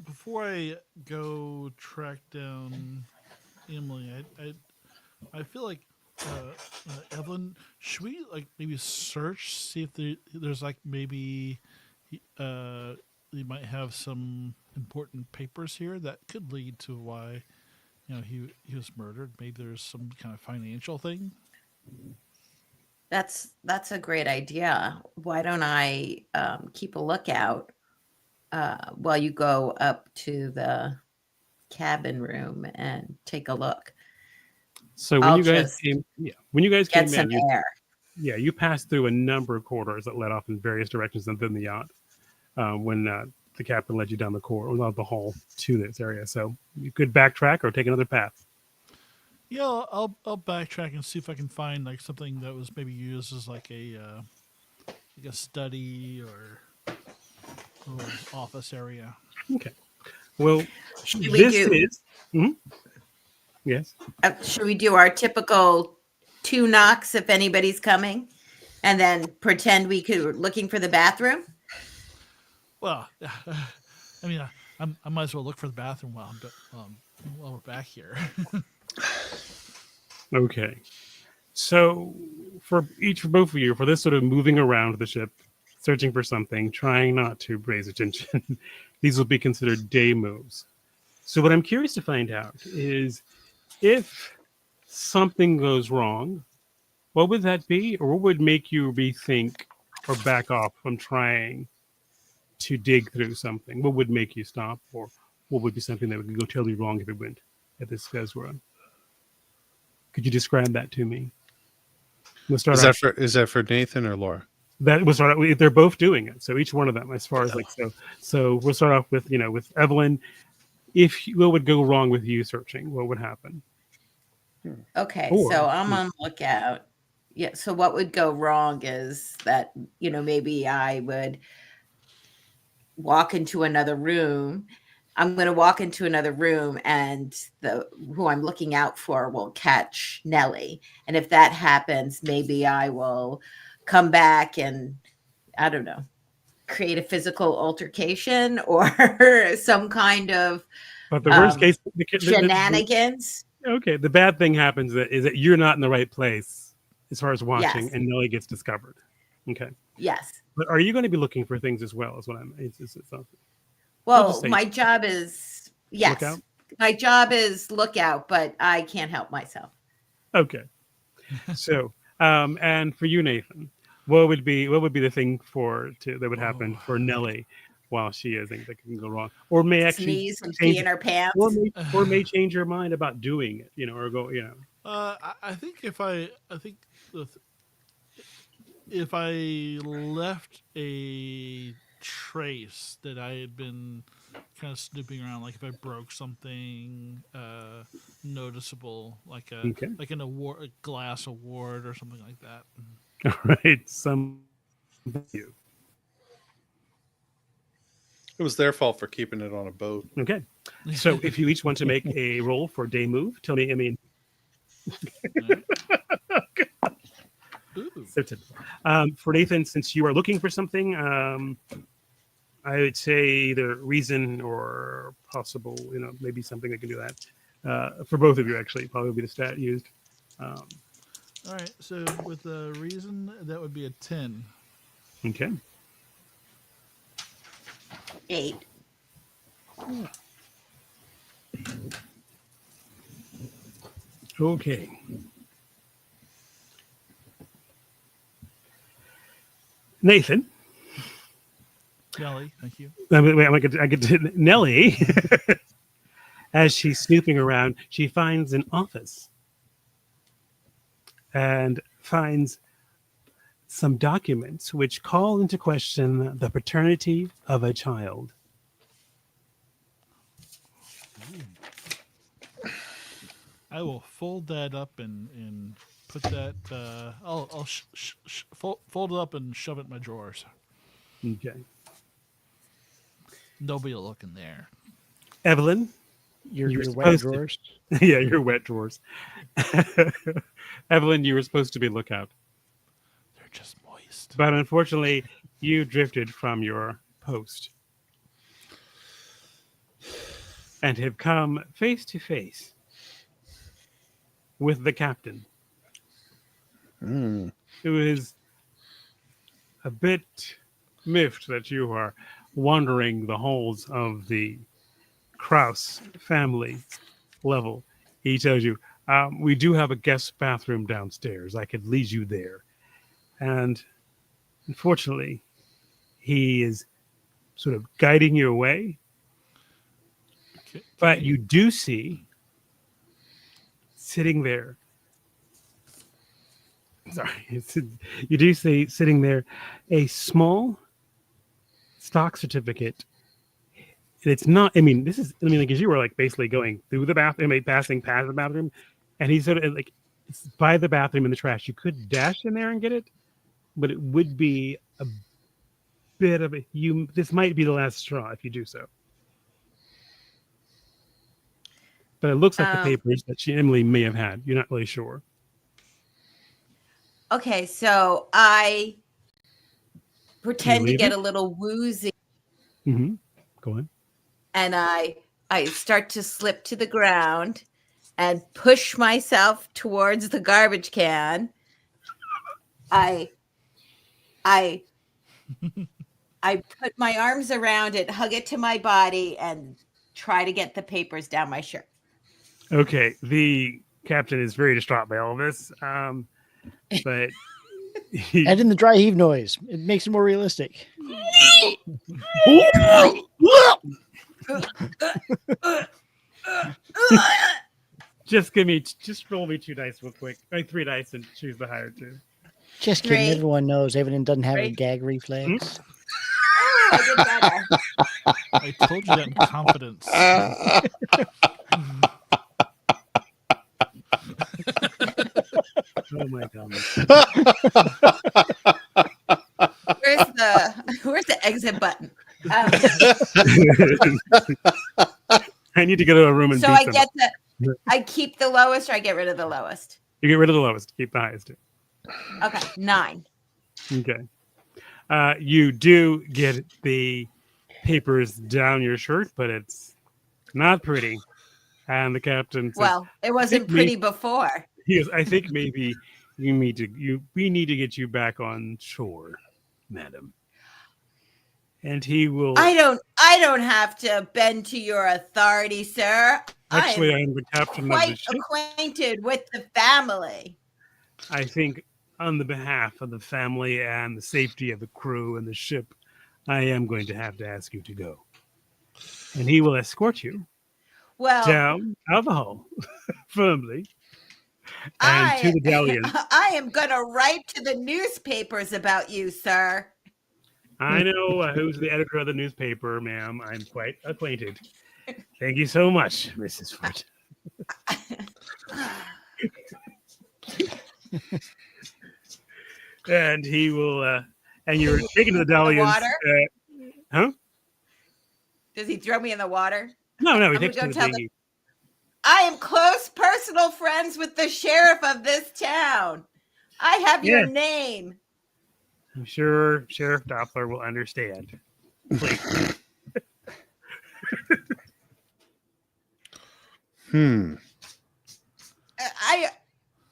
before I go track down Emily, I feel like Evelyn, should we like maybe search, see if there's like maybe they might have some important papers here that could lead to why he was murdered. Maybe there's some kind of financial thing. That's a great idea. Why don't I keep a lookout while you go up to the cabin room and take a look. So when you guys came Get some in, air. you passed through a number of corridors that led off in various directions within the yacht. When the captain led you down the the hall to this area, so you could backtrack or take another path. Yeah, I'll backtrack and see if I can find like something that was maybe used as like a study or office area. Okay. Well, yes. Should we do our typical 2 knocks if anybody's coming, and then pretend we're looking for the bathroom? Well, I mean, I might as well look for the bathroom while we're back here. Okay. So for both of you, for this sort of moving around the ship searching for something, trying not to raise attention. These will be considered day moves. So what I'm curious to find out is if something goes wrong, what would that be? Or what would make you rethink or back off from trying to dig through something? What would make you stop? Or what would be something that would go totally wrong if this goes wrong? Could you describe that to me? We'll start Is off. that for Nathan or Laura? That we'll start out. They're both doing it. So each one of them, as far as so we'll start off with with Evelyn. What would go wrong with you searching? What would happen? Okay, so I'm on the lookout. Yeah, so what would go wrong is that, maybe I would walk into another room. I'm going to walk into another room and who I'm looking out for will catch Nellie. And if that happens, maybe I will come back and, I don't know, create a physical altercation or some kind of But the worst case, shenanigans. Okay, the bad thing happens is that you're not in the right place as far as watching, Yes. and Nellie gets discovered. Okay. Yes. But are you going to be looking for things as well? Is what I'm. It's Well, my job is Lookout? My job is lookout, but I can't help myself. Okay. So, and for you, Nathan, what would be the thing that would happen for Nellie while she is things that can go wrong, or may actually sneeze and pee in her pants, or may change her mind about doing it, or go, I think if I left a trace that I had been kind of snooping around, like if I broke something noticeable, like an award, a glass award or something like that. All right, you. It was their fault for keeping it on a boat. Okay, so if you each want to make a roll for day move, tell me. I mean, so typical. For Nathan, since you are looking for something, I would say either reason or possible, maybe something that can do that. For both of you, actually, probably be the stat used. All right, so with the reason, that would be a 10. Okay. 8. Okay. Nathan. Nellie, thank you. I get to Nellie. As she's snooping around, she finds an office and finds some documents which call into question the paternity of a child. I will fold that up and put that. I'll fold it up and shove it in my drawers. Okay. Nobody will look in there. Evelyn, your wet drawers. Yeah, your wet drawers. Evelyn, you were supposed to be lookout. They're just moist. But unfortunately, you drifted from your post and have come face to face with the captain, who is a bit miffed that you are wandering the halls of the Kraus family level. He tells you, we do have a guest bathroom downstairs. I could lead you there. And unfortunately, he is sort of guiding you away. Okay. But you do see sitting there. Sorry, you do see sitting there a small stock certificate. And it's not. Like as you were like basically going through the bathroom, passing past the bathroom, and he's sort of like it's by the bathroom in the trash. You could dash in there and get it, but it would be a bit of this might be the last straw if you do so. But it looks like the papers that Emily may have had. You're not really sure. Okay, so I pretend to get a little woozy. Mm-hmm. Go on. And I start to slip to the ground and push myself towards the garbage can. I I put my arms around it, hug it to my body, and try to get the papers down my shirt. Okay, the captain is very distraught by all this, but Add in the dry heave noise. It makes it more realistic. just roll me 2 dice real quick. 3 dice and choose the higher 2. Just kidding. Three. Everyone knows Evelyn doesn't have a Three. gag reflex. Oh, I did better. I told you that in confidence. Oh my god! Where's the exit button? I need to go to a room and So beat I them. get I keep the lowest, or I get rid of the lowest. You get rid of the lowest, keep the highest. Okay, 9. Okay. You do get the papers down your shirt, but it's not pretty. And the captain says, Well, it wasn't pretty before. he goes, I think maybe we need to get you back on shore, madam. And he will I don't have to bend to your authority, sir. actually I'm the captain of the Quite ship. acquainted with the family. I think on the behalf of the family and the safety of the crew and the ship, I am going to have to ask you to go. And he will escort you Well, down out of the hull firmly and to the galleon. I am going to write to the newspapers about you, sir. I know who's the editor of the newspaper, ma'am. I'm quite acquainted. Thank you so much, Mrs. Foote. And he will, and you're taken to the galleon. Water? Huh? Does he throw me in the water? No, he I'm takes you gonna to go the tell dinghy. I am close personal friends with the sheriff of this town. I have your Yeah. name. I'm sure Sheriff Doppler will understand. Please.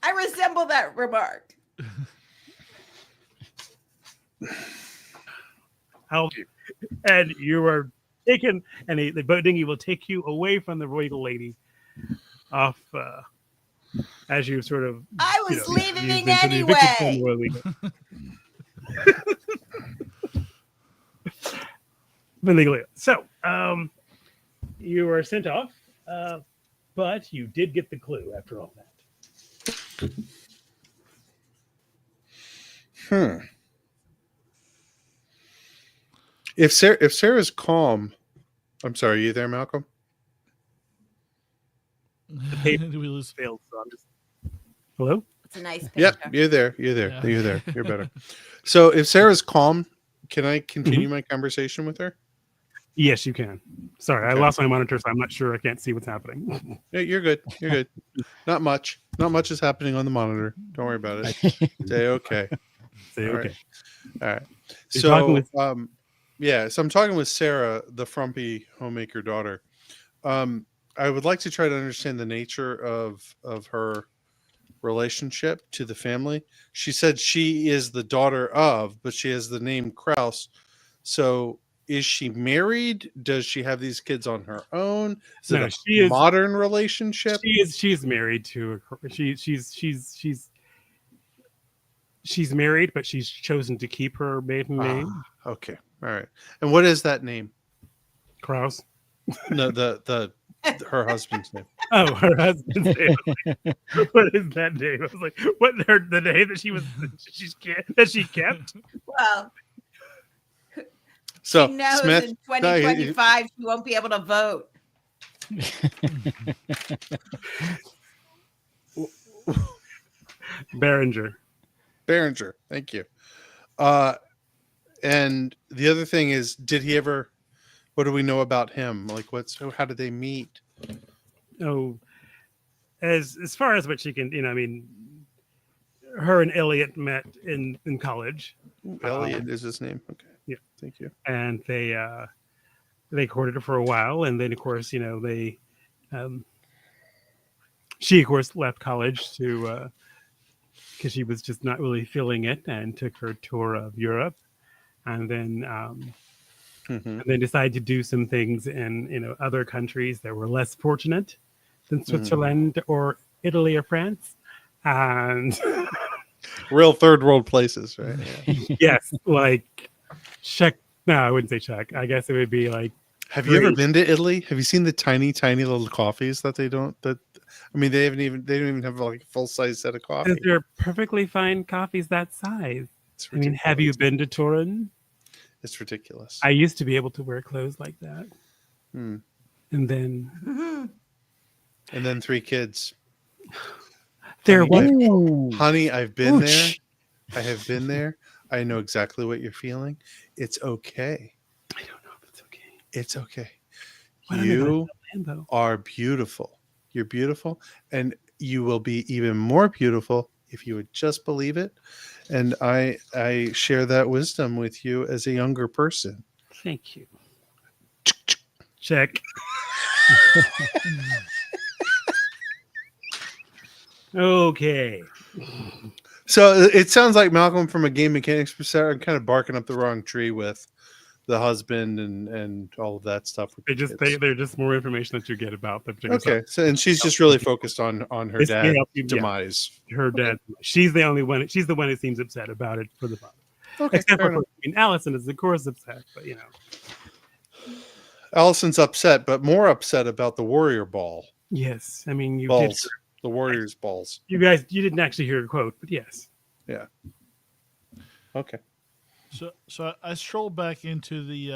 I resemble that remark. Help you. And you are taken, and the boat dinghy will take you away from the royal lady off as you sort of. I was you've leaving been sort of evicted from the anyway. royal lady. Illegally. So, you are sent off, but you did get the clue after all that. If Sarah's calm, I'm sorry, are you there, Malcolm? Did we lose? Failed, so I'm just. Hello? It's a nice picture. Yep, you're there. Yeah. You're there. You're better. So if Sarah's calm, can I continue my conversation with her? Yes, you can. Sorry, Okay. I lost my monitor, so I'm not sure. I can't see what's happening. Yeah, you're good. You're good. Not much. Not much is happening on the monitor. Don't worry about it. Say okay. Say All okay. All right. You're So, talking with- so I'm talking with Sarah, the frumpy homemaker daughter. I would like to try to understand the nature of her relationship to the family. She said she is the daughter of, but she has the name Kraus. So is she married? Does she have these kids on her own? Is No, it she a is- modern relationship? She's married to she's married, but she's chosen to keep her maiden name. Okay. All right. And what is that name? Kraus. No, the her husband's name. Oh, her husband's name. What is that name? I was like, what the name that she kept? Well, So she knows Smith, in 2025 she won't be able to vote. Behringer. Behringer. Thank you. And the other thing is, did he ever? What do we know about him? Like, how did they meet? Oh, as far as what she can, I mean, her and Elliot met in college. Elliot is his name. Okay. Yeah. Thank you. And they courted her for a while, and then of course they she of course left college because she was just not really feeling it, and took her tour of Europe, and then Mhm. decide to do some things in other countries that were less fortunate than Switzerland or Italy or France. And Real third world places, right? Yeah. yes, like Czech. No, I wouldn't say Czech. I guess it would be like. Have you ever Great. been to Italy? Have you seen the tiny, tiny little coffees that they don't? That I mean, they don't even have like a full size set of coffee. Because they're perfectly fine coffees that size. It's I mean, have you ridiculous. been to Turin? It's ridiculous. I used to be able to wear clothes like that. Hmm. And then And then 3 kids. there Honey, was Ooh. Honey, I've been there. Ouch. I have been there. I know exactly what you're feeling. It's okay. I don't know if it's okay. It's okay. What You Lambo? are beautiful. You're beautiful. And you will be even more beautiful if you would just believe it. And I share that wisdom with you as a younger person. Thank you. Check. Okay. So it sounds like Malcolm, from a game mechanics perspective, kind of barking up the wrong tree with the husband and all of that stuff. with They the just kids. they're just more information that you get about the particular Okay. So and she's just really focused on her This may dad's help you- yeah. demise. her dad. She's the only one. She's the one who seems upset about it for the father. Okay. Except fair for enough. Allison is of course upset, but Allison's upset, but more upset about the warrior ball. yes. I mean, you Balls. did. The warrior's balls. You guys, you didn't actually hear a quote, but yes. Okay. So I stroll back into the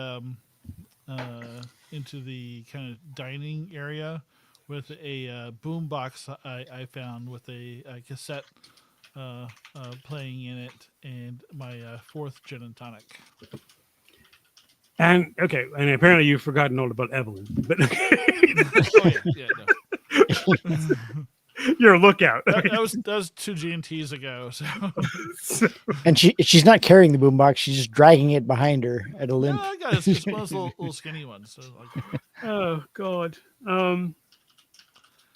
kind of dining area with a boom box I found with a cassette playing in it, and my 4th gin and tonic. And okay, and apparently you've forgotten all about Evelyn, but Oh yeah, no. you're a lookout. That was 2 G&Ts ago. So And she's not carrying the boombox; she's just dragging it behind her at a no, limp. I got it. It's one of those little skinny ones. So like, Oh God. just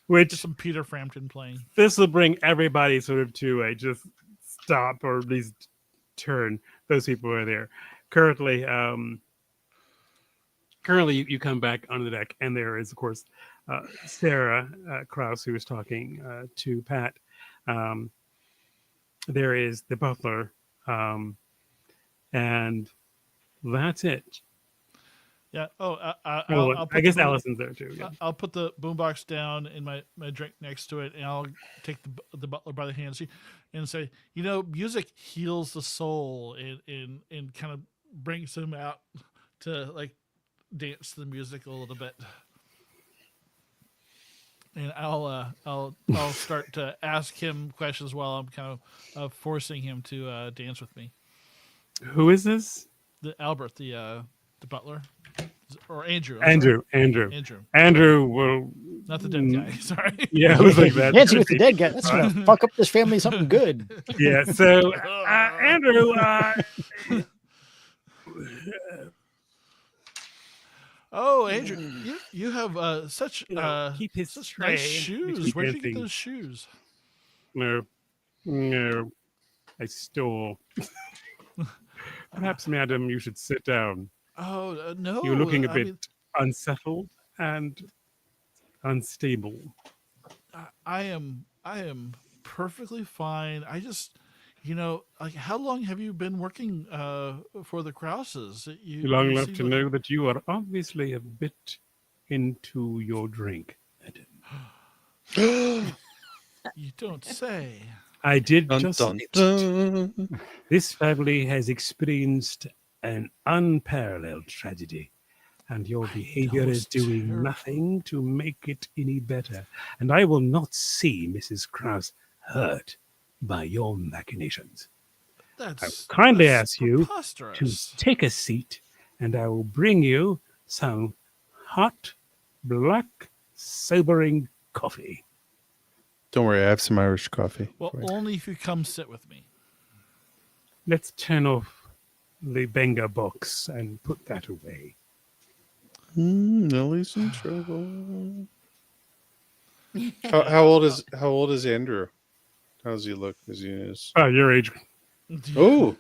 Which some Peter Frampton playing. this will bring everybody sort of to a just stop or at least turn. Those people who are there currently. Currently, you come back on the deck, and there is, of course, Sarah Krause, who was talking to Pat. There is the butler, and that's it. Yeah. Oh, I put guess the boom- Allison's there too. Yeah. I'll put the boombox down and my drink next to it, and I'll take the butler by the hand and say, music heals the soul and kind of brings him out to like dance to the music a little bit. And I'll start to ask him questions while I'm kind of forcing him to dance with me. Who is this? Albert, the butler, or Andrew. I'm sorry. Andrew. Andrew, Andrew will. not the dead guy. Sorry. Yeah, I was like that. Dancing with the dead guy. That's gonna fuck up this family something good. Yeah. So Andrew. Oh, Andrew, you have such keep his such tray nice shoes. Where did you get dancing. those shoes? No, I stole. Perhaps, madam, you should sit down. Oh no, You're looking a I bit mean, unsettled and unstable. I am perfectly fine. I just, like, how long have you been working for the Krauses? Long enough seem to like- know that you are obviously a bit into your drink. You don't say. I did Dun, just. dun, dun. This family has experienced an unparalleled tragedy, and your behavior know, is it's doing terrible. nothing to make it any better. And I will not see Mrs. Krause hurt by your machinations. That's kindly that's ask you preposterous. To take a seat, and I will bring you some hot, black, sobering coffee. Don't worry, I have some Irish coffee. Well, for you. only if you come sit with me. Let's turn off the Benga box and put that away. Nellie's in trouble. How old is Andrew? How does he look? Is he is? Oh, your age. Oh,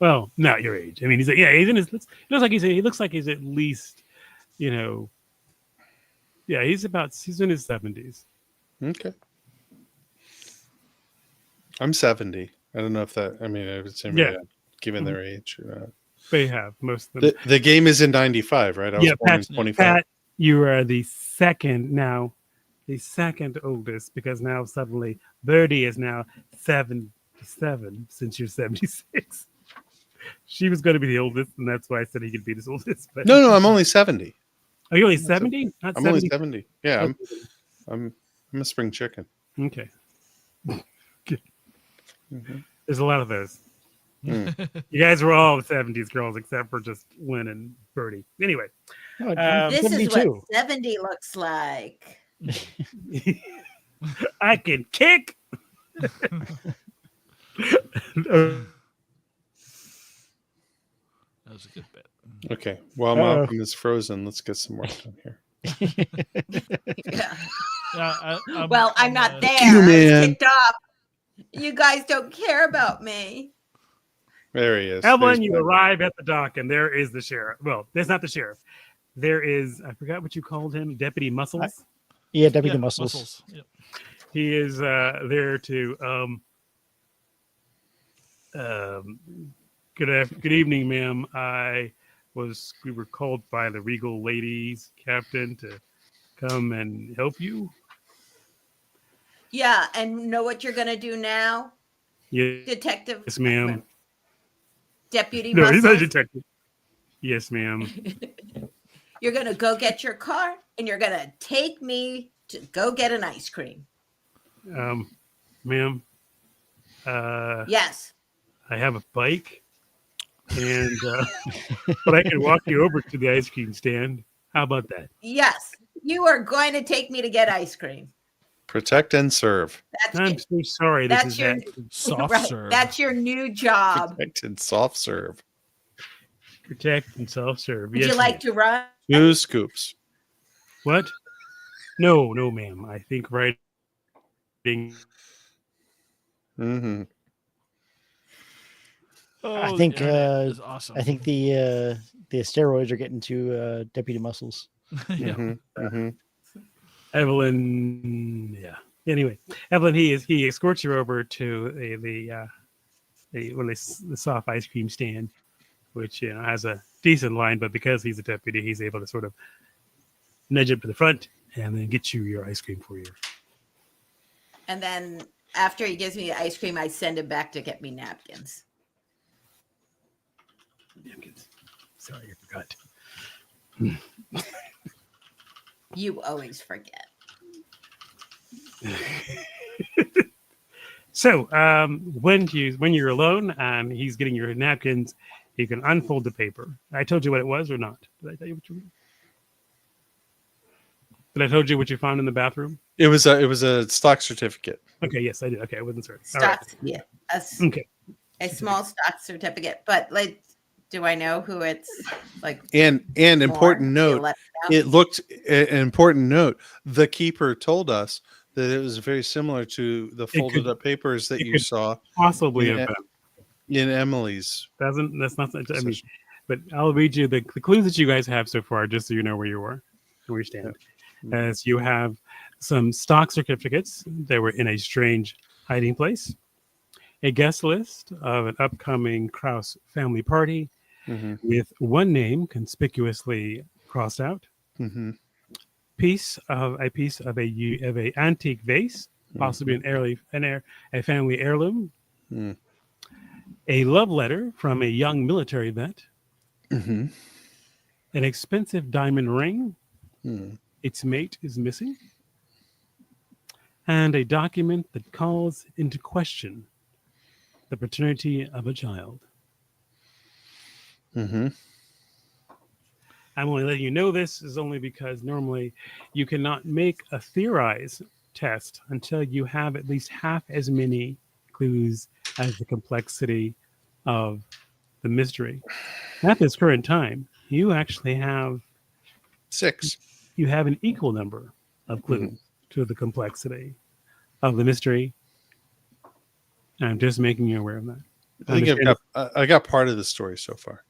Well, not your age. I mean, he's he's in his. He looks like he's at least, he's in his 70s. Okay. I'm 70. I don't know if that. I mean, I would say given their age or not. They have most of them. The game is in 95, right? I was born in 25. Pat, you are the second oldest, because now suddenly Birdie is now 77 since you're 76. She was going to be the oldest, and that's why I said he could be the oldest. But No, I'm only 70. Are you only 70? I'm only 70. Yeah, I'm a spring chicken. Okay. There's a lot of those. You guys were all 70s girls except for just Lynn and Birdie. Anyway, this is what 70 looks like. I can kick. That was a good bit. Okay. While Malcolm is frozen, let's get some work done here. Yeah. I'm not there. You, I was man. kicked off. You guys don't care about me. There he is. Evelyn, There's you Malcolm. arrive at the dock, and there is the sheriff. Well, there's not the sheriff. There is, I forgot what you called him, Deputy Muscles. Yeah, Deputy Muscles. Yep. He is there to. Good evening, ma'am. We were called by the Regal ladies captain to come and help you. Yeah, and know what you're gonna do now, Yes, Detective? ma'am. Deputy No, he's not a Muscles? detective. Yes, ma'am. You're gonna go get your car, and you're gonna take me to go get an ice cream. Ma'am. Yes. I have a bike, and but I can walk you over to the ice cream stand. How about that? Yes. You are going to take me to get ice cream. Protect and serve. That's I'm it. so sorry. That's This is your- that. Soft Right. serve. That's your new job. Protect and soft serve. Protect and self-serve. Would Yes, you like ma'am. to run? 2 scoops. What? No, ma'am. I think writing. Mm-hmm. Oh, think, the internet is awesome. I think the steroids are getting to Deputy Muscles. Yeah. Mm-hmm. Mm-hmm. Evelyn. Yeah. Anyway, Evelyn, he escorts you over to the soft ice cream stand, which has a decent line, but because he's a deputy, he's able to sort of nudge up to the front and then get you your ice cream for you. And then after he gives me the ice cream, I send him back to get me napkins. Napkins. Sorry, I forgot. You always forget. So, when you're alone and he's getting your napkins, you can unfold the paper. I told you what it was or not? Did I tell you what you? Did I told you what you found in the bathroom? It was a stock certificate. Okay, yes, I did. Okay, I wasn't certain. All right. Stock, yeah. Okay. A small stock certificate. But like, do I know who it's like? And important more? You note, let me know? it looked an important note. The keeper told us that it was very similar to the folded up papers that it you could saw Possibly Yeah. have been. in Emily's. That's not. I mean, but I'll read you the clues that you guys have so far, just so you know where you are, where you stand. As you have some stock certificates that were in a strange hiding place, a guest list of an upcoming Krause family party Mm-hmm. with one name conspicuously crossed out, Mm-hmm. a antique vase, possibly a family heirloom, Mm. a love letter from a young military vet, Mm-hmm. an expensive diamond ring, Mm. its mate is missing, and a document that calls into question the paternity of a child. Mm-hmm. I'm only letting you know this is only because normally you cannot make a theorize test until you have at least half as many clues as the complexity of the mystery. At this current time, you actually have 6. an equal number of clues to the complexity of the mystery. I'm just making you aware of that. I think I got part of the story so far.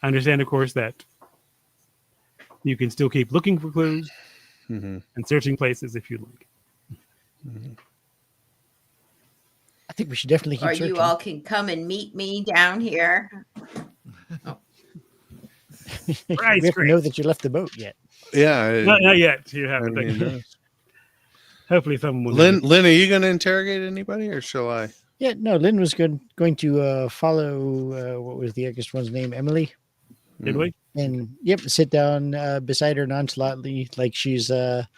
I understand, of course, that you can still keep looking for clues and searching places if you like. I think we should definitely keep Or searching. you all can come and meet me down here. We have to know that you left the boat yet. Yeah. Not yet. You haven't. I mean, Hopefully someone will. Lynn, are you going to interrogate anybody or shall I? Yeah, no, Lynn was going to follow, what was the youngest one's name? Emily? Did we? And, sit down beside her nonchalantly, like she's not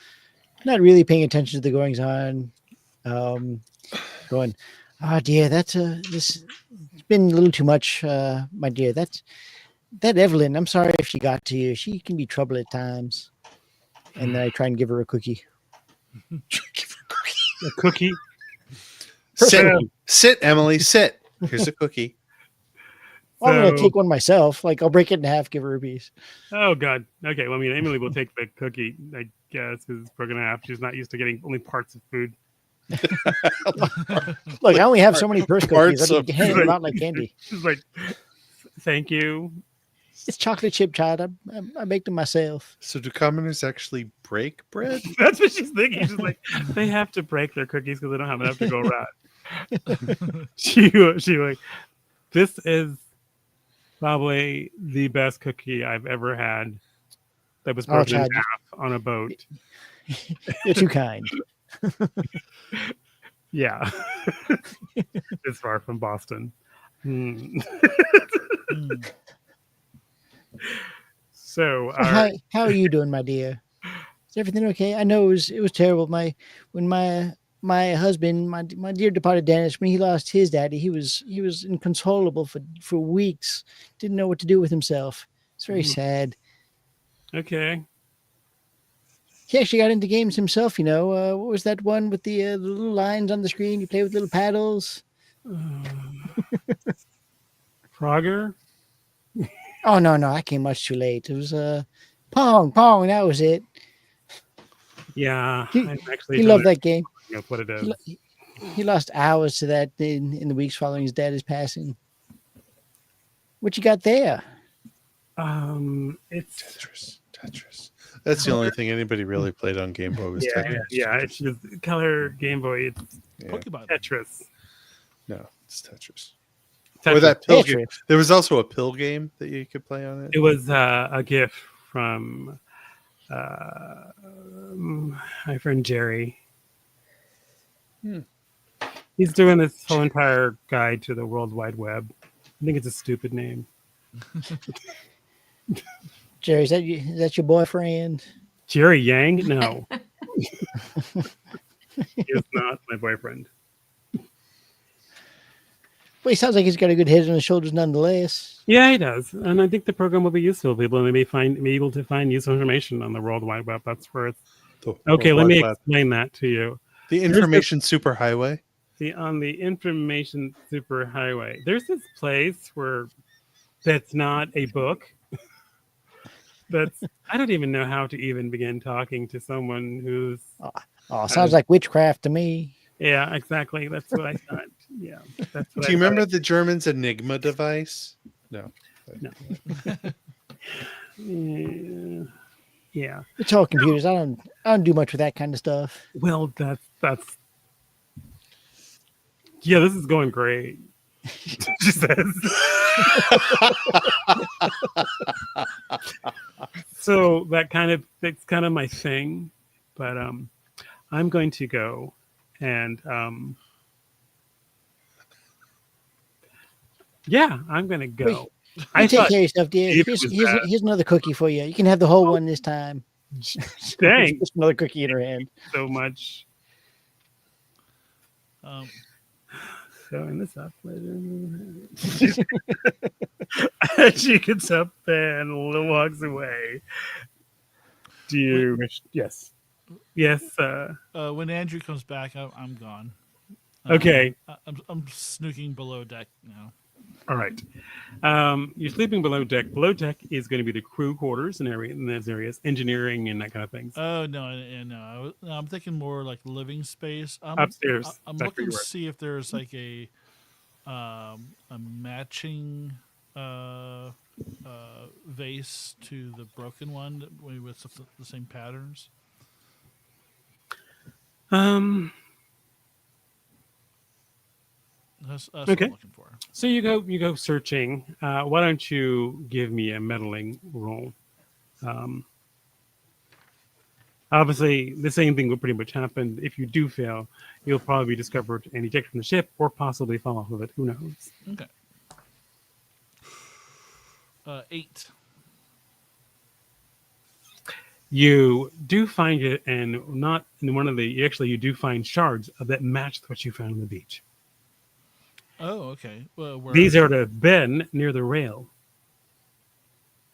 really paying attention to the goings on. Going, oh, dear, this it's been a little too much, my dear. That Evelyn, I'm sorry if she got to you. She can be trouble at times. And then I try and give her a cookie. A cookie? Sit, Emily, sit. Here's a cookie. Well, I'm going to take one myself. Like, I'll break it in half, give her a piece. Oh, God. Okay, well, I mean, Emily will take the cookie, I guess, because it's broken in half. She's not used to getting only parts of food. Look, I only have so many purse cookies. I can hand them out like candy. She's like, thank you. It's chocolate chip child. I baked them myself. So do commoners actually break bread? That's what she's thinking. She's like, they have to break their cookies because they don't have enough to go around. she like, this is probably the best cookie I've ever had that was broken in half on a boat. You're too kind. Yeah. It's far from Boston. So how are you doing, my dear? Is everything okay? I know it was terrible. When my husband, my dear departed Dennis, when he lost his daddy, he was inconsolable for weeks. Didn't know what to do with himself. It's very sad. Okay. He actually got into games himself, what was that one with the little lines on the screen? You play with little paddles. Frogger? Oh, no, I came much too late. It was Pong, that was it. Yeah. He loved that game. That's what it is. He lost hours to that in the weeks following his dad's passing. What you got there? It's Tetris. That's the only thing anybody really played on Game Boy was Tetris. Yeah, it's just color Game Boy. It's Pokemon. Tetris. No, it's Tetris. Tetris. Or that pill Tetris. game. There was also a pill game that you could play on it. It was a gift from my friend Jerry. He's doing this whole entire guide to the World Wide Web. I think it's a stupid name. Jerry, is that your boyfriend? Jerry Yang? No. He is not my boyfriend. Well, he sounds like he's got a good head on his shoulders nonetheless. Yeah, he does. And I think the program will be useful to people and they may be able to find useful information on the World Wide Web. That's where it's... Okay, let me explain that to you. The information superhighway? On the information superhighway. There's this place that's not a book. I don't even know how to even begin talking to someone who's... Sounds like witchcraft to me. Yeah, exactly. That's what I thought. Yeah. That's what Do you remember the Germans' Enigma device? No. Yeah. It's all computers. I don't do much with that kind of stuff. Well, that's... Yeah, this is going great. She says. So that's kind of my thing, but I'm going to go and I'm going to go. Take care of yourself, dear. Here's another cookie for you. You can have the whole one this time. Thanks. Just another cookie in her hand. So much. Showing this up later. She gets up and walks away. Do you wish? Yes. When Andrew comes back, I'm gone. Okay. I'm snooking below deck now. All right. You're sleeping below deck. Below deck is going to be the crew quarters and in those areas, engineering and that kind of things. Oh no! I'm thinking more like living space. Upstairs. I'm looking to see if there's like a matching vase to the broken one with the same patterns? That's what Okay. I'm looking for. So you go searching. Why don't you give me a meddling roll? Obviously, the same thing will pretty much happen. If you do fail, you'll probably be discovered and ejected from the ship, or possibly fall off of it. Who knows? Okay. 8. You do find it, and not in one of the. Actually, you do find shards of that matched what you found on the beach. Oh, okay. Well, where These are to have been near the rail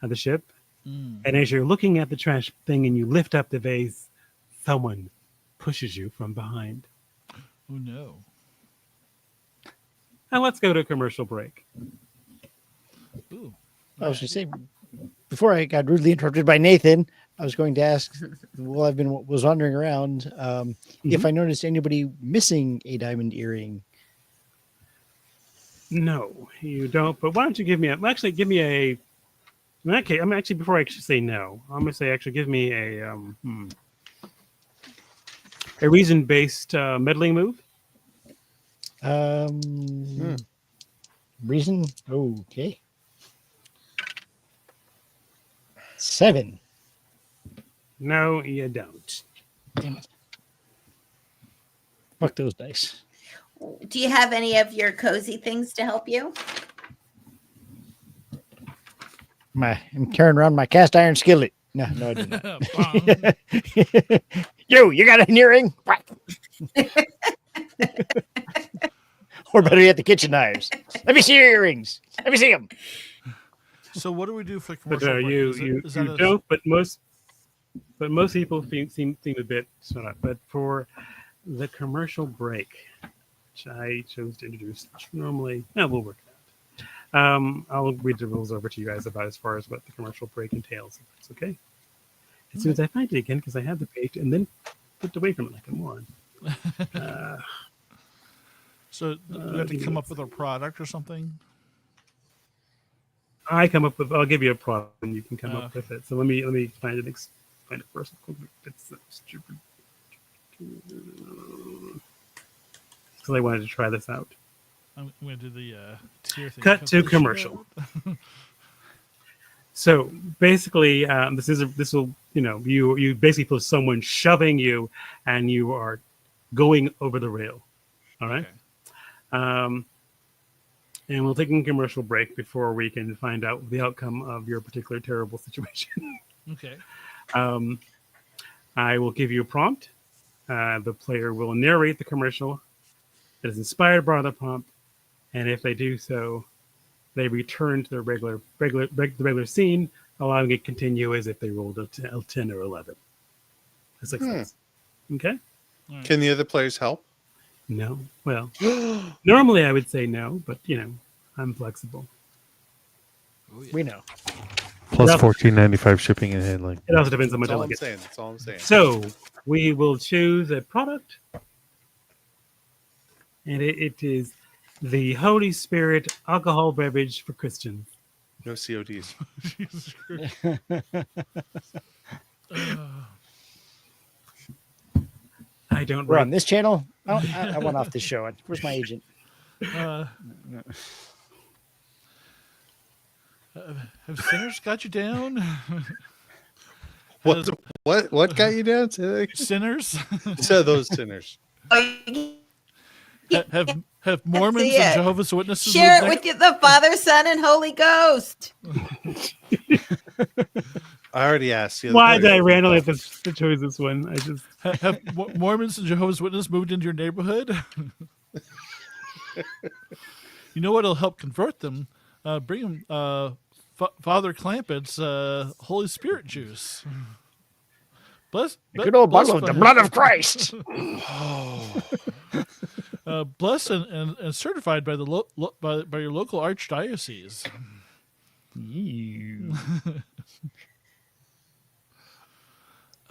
of the ship. Mm. And as you're looking at the trash thing and you lift up the vase, someone pushes you from behind. Oh no. Now let's go to a commercial break. Ooh. I was going to say, before I got rudely interrupted by Nathan, I was going to ask, while was wandering around, if I noticed anybody missing a diamond earring. No, you don't. But why don't you give me a. In that case, actually, before I actually say no, I'm going to say actually give me a reason-based meddling move. Reason? Okay. 7. No, you don't. Damn it. Fuck those dice. Do you have any of your cozy things to help you? I'm carrying around my cast iron skillet. No, I do not. Bong. You got an earring? Or better yet, the kitchen knives. Let me see your earrings. Let me see them. So what do we do for But commercial break? you Is that a- don't. But most people seem a bit sort of. But for the commercial break, which I chose to introduce, which normally we'll work it out. I'll read the rules over to you guys about as far as what the commercial break entails. If it's okay. As soon as I find it again, because I had the page and then flipped away from it like a moron. So we have to come up with a product or something? I'll give you a product and you can come up with it. So let me find it first. It's so stupid. Because I wanted to try this out. I'm going to do the tier thing. Cut to commercial. So basically, this will you basically feel someone shoving you, and you are going over the rail. All right. Okay. And we'll take a commercial break before we can find out the outcome of your particular terrible situation. Okay. I will give you a prompt. The player will narrate the commercial that is inspired by the prompt, and if they do so, they return to the regular scene, allowing it to continue as if they rolled a 10 or 11. A success. Okay? All right. Can the other players help? No. Well, normally I would say no, but I'm flexible. Oh, yeah. We know. Plus Well- $14.95 shipping and handling. It also depends on That's how all much I I'm like it. saying. That's all I'm saying. So we will choose a product, and it is the Holy Spirit alcohol beverage for Christians. No CODs. Jesus Christ. I don't We're write. on this channel. Oh, I went off this show. Where's my agent? Have sinners got you down? What got you down? Say that again. Sinners? So those sinners. Have Mormons See and it. Jehovah's Witnesses Share moved it with the Father, Son, and Holy Ghost. I already asked you. Why did I randomly have to choose this one? I just Have Mormons and Jehovah's Witnesses moved into your neighborhood? You know what'll help convert them? Bring them Father Clampett's Holy Spirit juice. Bless, Good old bless bottle of the blood of Christ. blessed and certified by the by your local archdiocese.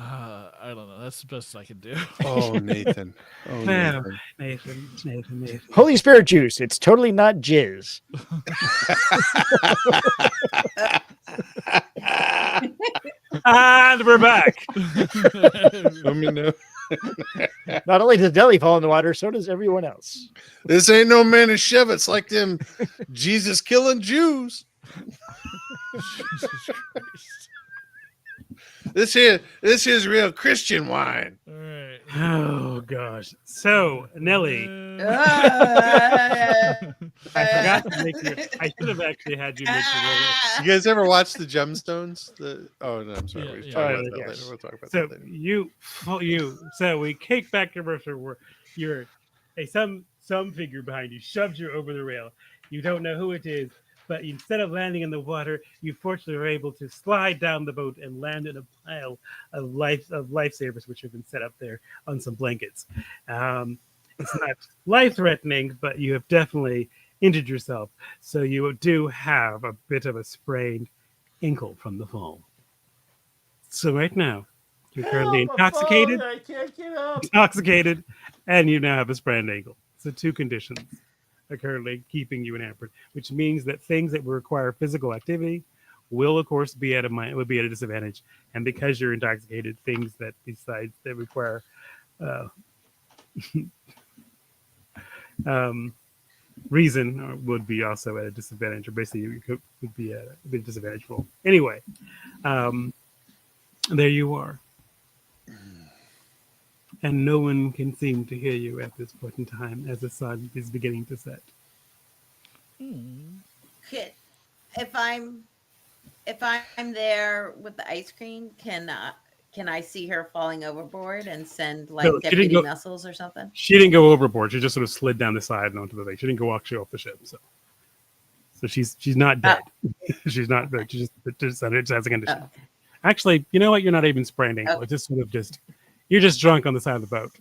I don't know. That's the best I can do. Oh, Nathan. Oh, Well, Nathan. Nathan. Holy spirit juice. It's totally not jizz. And we're back. Let me know. Not only does Nellie fall in the water, so does everyone else. This ain't no Manischewitz like them Jesus killing Jews. Jesus Christ. This is real Christian wine. All right. Oh gosh. So Nellie, Ah. I forgot to make your. I should have actually had you make your roll. You guys ever watch the Gemstones? Oh no, I'm sorry. Yeah, We'll yeah. talk about Oh, that yes. later. We'll talk about So that later. so we kick back to Mercer where you're some figure behind you shoves you over the rail. You don't know who it is, but instead of landing in the water, you fortunately were able to slide down the boat and land in a pile of lifesavers which have been set up there on some blankets. It's not life-threatening, but you have definitely injured yourself, so you do have a bit of a sprained ankle from the fall. So right now, you're currently intoxicated, I can't get up. and you now have a sprained ankle. So two conditions are currently keeping you in hampered, which means that things that will require physical activity will, of course, be at a disadvantage. And because you're intoxicated, things that require reason would be also at a disadvantage, or basically you would be at a disadvantage roll. Anyway, there you are. And no one can seem to hear you at this point in time as the sun is beginning to set. If I'm there with the ice cream, can I see her falling overboard and send like No, she didn't deputy go- muscles or something? She didn't go overboard. She just sort of slid down the side and onto the thing. She didn't go actually off the ship. So she's not dead. She's not dead. She just has a condition. Oh, okay. Actually, you know what? You're not even sprained ankle. Okay. It's just sort of you're just drunk on the side of the boat.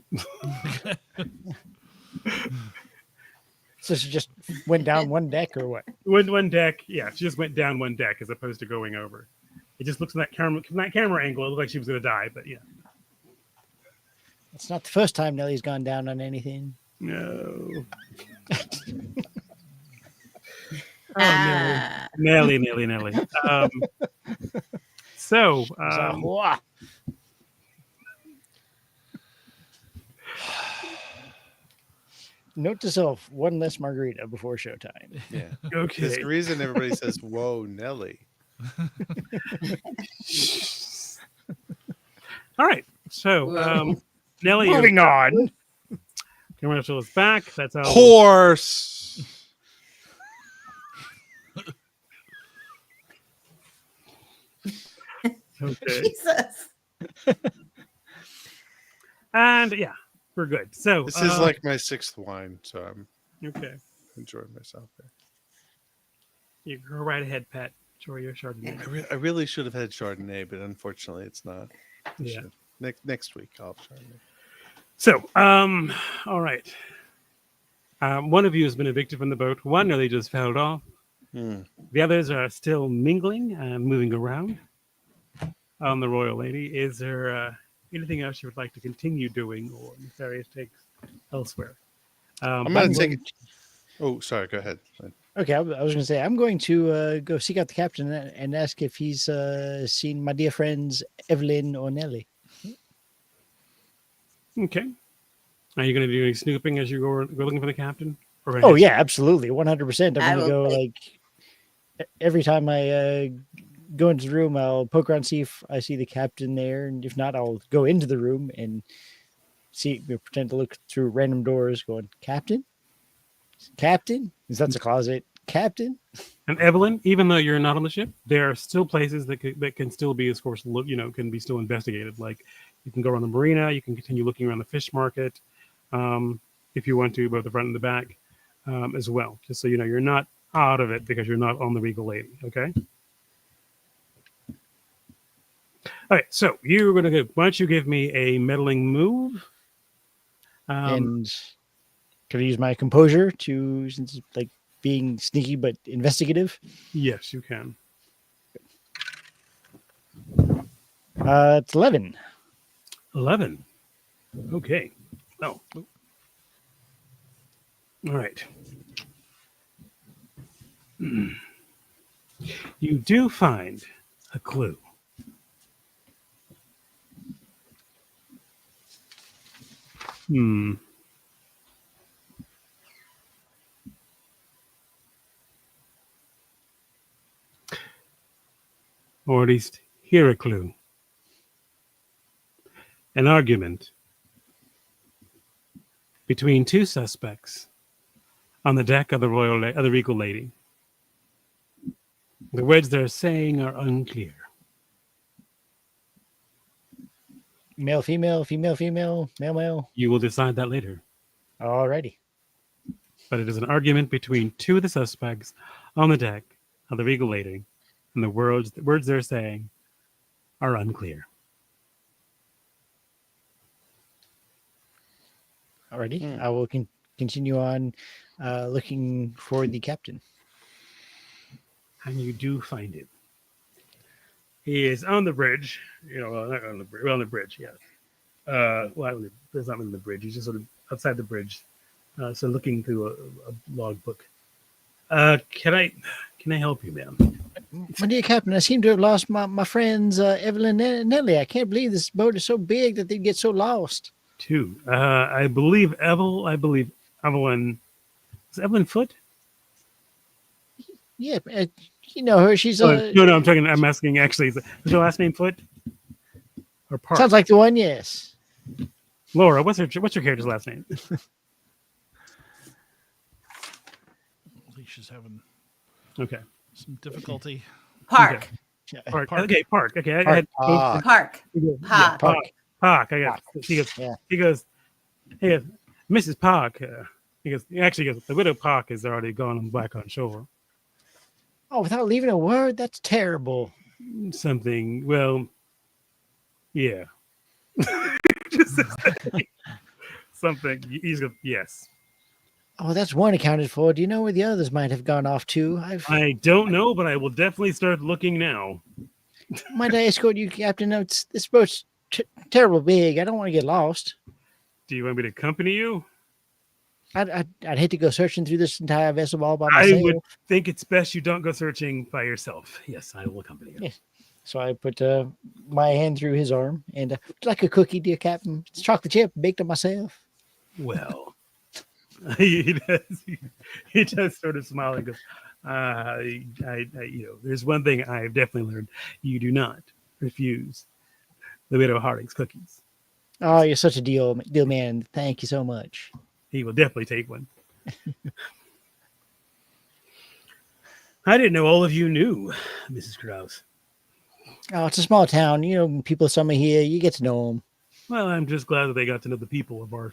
So she just went down one deck or what? Went one deck. Yeah, she just went down one deck as opposed to going over. It just looks from that camera angle. It looked like she was going to die, but yeah. It's not the first time Nellie's gone down on anything. No. Ah. Nellie. So, Wah. Note to self: one less margarita before showtime. Yeah. okay. There's the reason everybody says, "Whoa, Nellie." All right. So, Nellie, Moving on. commercial is back. That's how. Horse. Okay. Jesus. And yeah, we're good. So This is like my sixth wine, so I'm okay. enjoying myself there. You go right ahead, Pat. Enjoy your Chardonnay. I really should have had Chardonnay, but unfortunately, it's not. I Yeah. should. Next week, I'll have Chardonnay. So, all right. One of you has been evicted from the boat. One nearly just fell off. Hmm. The others are still mingling and moving around on the Royal Lady. Is there anything else you would like to continue doing or nefarious takes elsewhere? I'm going to take it. Oh, sorry. Go ahead. Okay, I was going to say I'm going to go seek out the captain and ask if he's seen my dear friends Evelyn or Nellie. Okay. Are you going to do any snooping as you go looking for the captain? Or Oh yeah, absolutely, 100%. I I'm going to will go take- like every time I go into the room, I'll poke around, see if I see the captain there, and if not, I'll go into the room and pretend to look through random doors, going, "Captain, Captain, is that the closet, Captain?" And Evelyn, even though you're not on the ship, there are still places that can still be, of course, can be still investigated. Like you can go around the marina, you can continue looking around the fish market, if you want to, both the front and the back, as well. Just so you know, you're not out of it because you're not on the Regal Lady. Okay. All right. So you're going to go. Why don't you give me a meddling move? And can I use my composure to, since it's like being sneaky but investigative? Yes, you can. It's 11. 11. Okay. Oh. All right. You do find a clue. Or at least hear a clue. An argument between two suspects on the deck of the of the Regal Lady. The words they're saying are unclear. Male, female, female, female, male, male. You will decide that later. Alrighty. But it is an argument between two of the suspects on the deck of the Regal Lady, and the words they're saying are unclear. Alrighty. I will continue on looking for the captain. And you do find him. He is on the bridge. Not on the bridge. Well, on the bridge, yes. There's not on the bridge. He's just sort of outside the bridge, so looking through a log book. Can I help you, ma'am? My dear captain, I seem to have lost my friends Evelyn and Nellie. I can't believe this boat is so big that they'd get so lost. Two. I believe Evelyn. Is Evelyn Foot? Yeah, you know her. She's No. I'm asking. Actually, is her last name Foot or Park? sounds like the one. Yes. Laura. What's your character's last name? I think she's having Okay. some difficulty. Park. Park. Park. Okay. Park. Okay. Park. Park. Park. Park. I got. She goes. Yeah. He goes. Hey, Mrs. Park. He goes. The widow Park is already gone back on shore. Oh, without leaving a word? That's terrible. Something. Well. Yeah. Just something. He's going. Yes. Oh, that's one accounted for. Do you know where the others might have gone off to? I don't know, but I will definitely start looking now. Might I escort you, Captain? No, this boat's terrible big. I don't want to get lost. Do you want me to accompany you? I'd hate to go searching through this entire vessel all by I myself. would think it's best you don't go searching by yourself. Yes, I will accompany you. Yeah. So I put my hand through his arm and like a cookie, dear Captain. It's chocolate chip, baked it myself. Well, he does sort of smile and goes, there's one thing I've definitely learned. You do not refuse the widow Harding's cookies. Oh, you're such a deal man. Thank you so much. He will definitely take one. I didn't know all of you knew Mrs. Krause. Oh, it's a small town. You know, people summer here. You get to know them. Well, I'm just glad that they got to know the people of our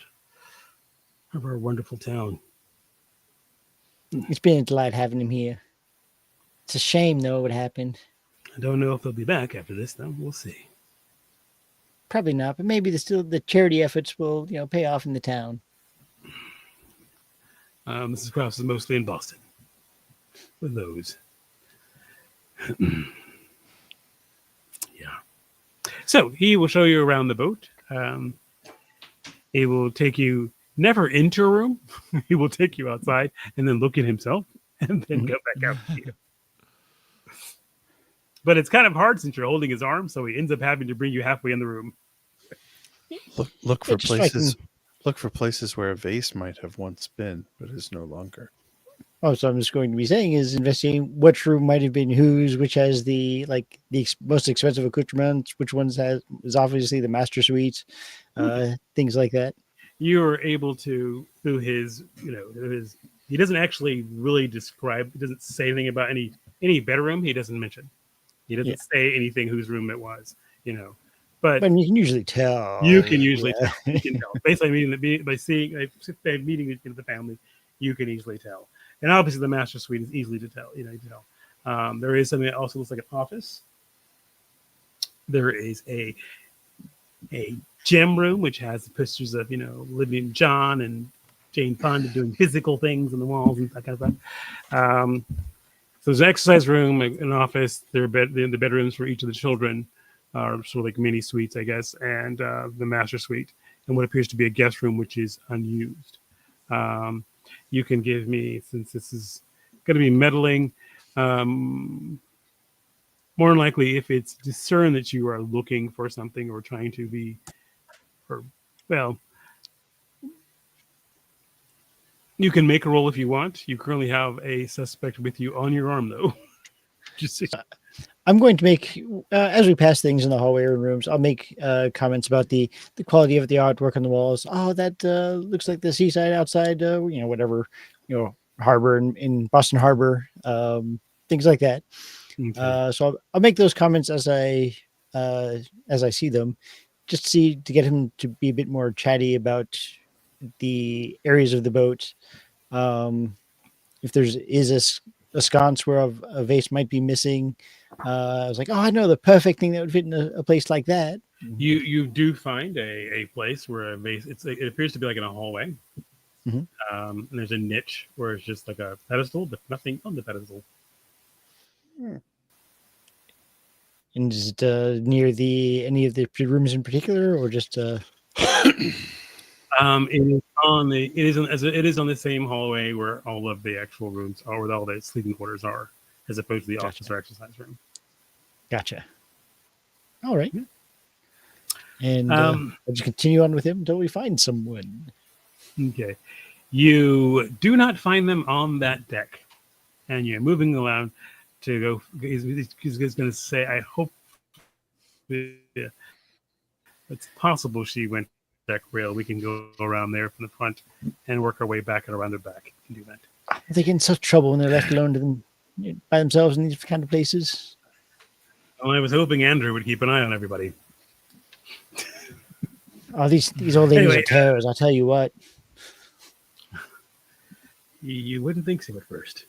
wonderful town. It's been a delight having him here. It's a shame, though, what happened. I don't know if they'll be back after this, though. We'll see. Probably not, but maybe the charity efforts will, pay off in the town. Mrs. Krause is mostly in Boston with those. Yeah. So he will show you around the boat. He will take you never into a room. He will take you outside and then look at himself and then go back out to you. But it's kind of hard since you're holding his arm, so he ends up having to bring you halfway in the room. Look for It's just like- places. Look for places where a vase might have once been, but is no longer. Oh, so I'm just going to be saying is investigating which room might have been whose, which has the most expensive accoutrements, which ones is obviously the master suites, things like that. You are able to, through his, he doesn't actually really describe, he doesn't say anything about any bedroom. He doesn't mention. He doesn't say anything whose room it was, But you can usually tell. you can usually tell. You can tell. Basically, meeting the family, you can easily tell. And obviously, the master suite is easily to tell. You tell. There is something that also looks like an office. There is a gem room which has pictures of living John and Jane Fonda doing physical things on the walls and that kind of stuff. So there's an exercise room, an office. There are the bedrooms for each of the children. sort of like mini suites, I guess, and the master suite, and what appears to be a guest room, which is unused. You can give me, since this is going to be meddling, more than likely, if it's discerned that you are looking for something or trying to be, or well, you can make a roll if you want. You currently have a suspect with you on your arm, though. Just I'm going to make, as we pass things in the hallway or rooms, I'll make comments about the quality of the artwork on the walls. Oh, that looks like the seaside outside, whatever, harbor in Boston Harbor, things like that. okay. So I'll make those comments as I see them, just to get him to be a bit more chatty about the areas of the boat. If there's a sconce where a vase might be missing, I was like, oh, I know the perfect thing that would fit in a place like that. You do find a place where a vase. It appears to be like in a hallway. Mhm. And there's a niche where it's just like a pedestal, but nothing on the pedestal. And is it near any of the rooms in particular, or just It is on the same hallway where all of the actual rooms are, where all the sleeping quarters are, as opposed to the Gotcha. office or exercise room. Gotcha. All right. Yeah. And I'll just continue on with him until we find someone. Okay. You do not find them on that deck, and you're moving around to go. He's going to say, "I hope it's possible she went deck rail. We can go around there from the front and work our way back and around the back. We can do that." They get in such trouble when they're left alone to them by themselves in these kind of places. Well, I was hoping Andrew would keep an eye on everybody. Oh, these old ladies Anyway, are terrors. I'll tell you what. You wouldn't think so at first.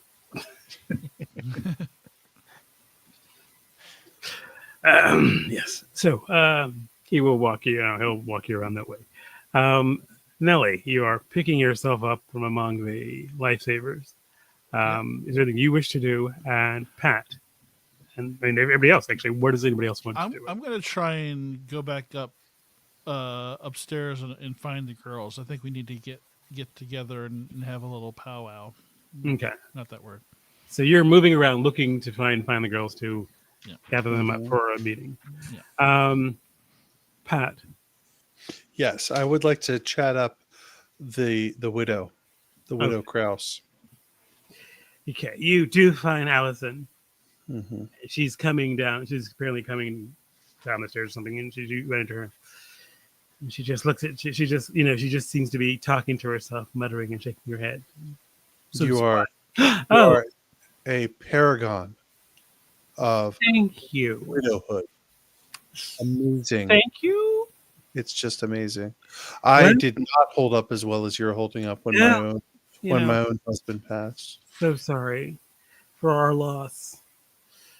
Yes. So he will walk you. He'll walk you around that way. Nellie, you are picking yourself up from among the lifesavers. Is there anything you wish to do? And Pat, and everybody else. Actually, where does anybody else want to do it? I'm going to try and go back up upstairs and find the girls. I think we need to get together and have a little powwow. Okay. Not that word. So you're moving around looking to find the girls to gather them up Mhm. for a meeting. Yeah. Pat. Yes, I would like to chat up the widow, Okay. Kraus. Okay, you do find Allison. Mm-hmm. She's coming down. She's apparently coming down the stairs or something, and you run into her. And she just looks at she just seems to be talking to herself, muttering and shaking her head. So You are a paragon of thank you. widowhood. Amazing. Thank you. It's just amazing. I did not hold up as well as you're holding up when my own husband passed. So sorry for our loss.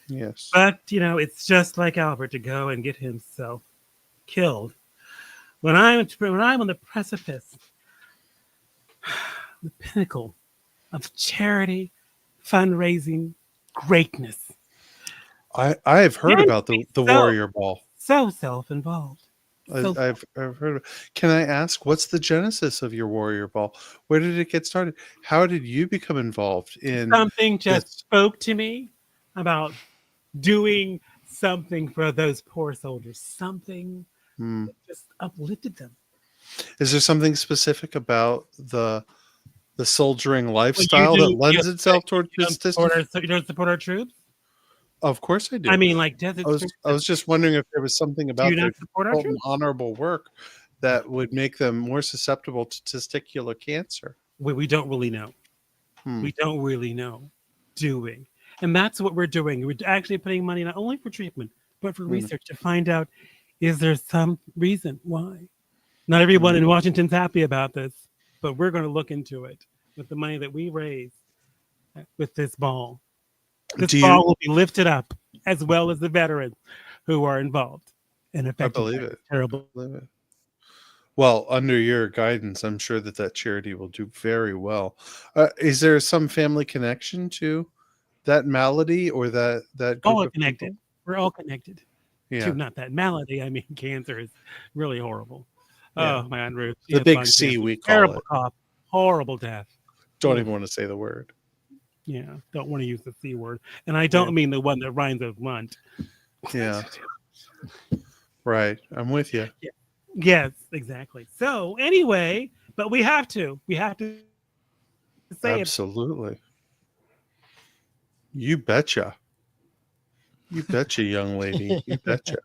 Yes. But it's just like Albert to go and get himself killed. When I'm on the precipice, the pinnacle of charity, fundraising, greatness. I have heard about the Warrior Ball. So self-involved. I've heard. Can I ask, what's the genesis of your Warrior Ball? Where did it get started? How did you become involved in Something just spoke to me about doing something for those poor soldiers. Something that just uplifted them. Is there something specific about the soldiering lifestyle that lends itself toward this? You don't support our troops? Of course I do. I mean, like desert. I was just wondering if there was something about their support our troops? honorable work that would make them more susceptible to testicular cancer. We don't really know. We don't really know, do we? And that's what we're doing. We're actually putting money not only for treatment, but for research to find out, is there some reason why? Not everyone in Washington's happy about this, but we're going to look into it with the money that we raise with this ball. This ball will be lifted up, as well as the veterans who are involved. And I believe it. Terrible. I believe it. Well, under your guidance, I'm sure that charity will do very well. Is there some family connection to that malady or that group All of connected. people? We're all connected. Yeah. Not that malady. I mean, cancer is really horrible. Yeah. Oh, man, Ruth. she The had big lung C, cancer. we call Terrible it. cough. Horrible death. Don't even want to say the word. Yeah, don't want to use the C word. And I don't mean the one that rhymes with runt. Yeah. Right. I'm with you. Yes, exactly. So anyway, but we have to say it. Absolutely. You betcha. You betcha, young lady. You betcha.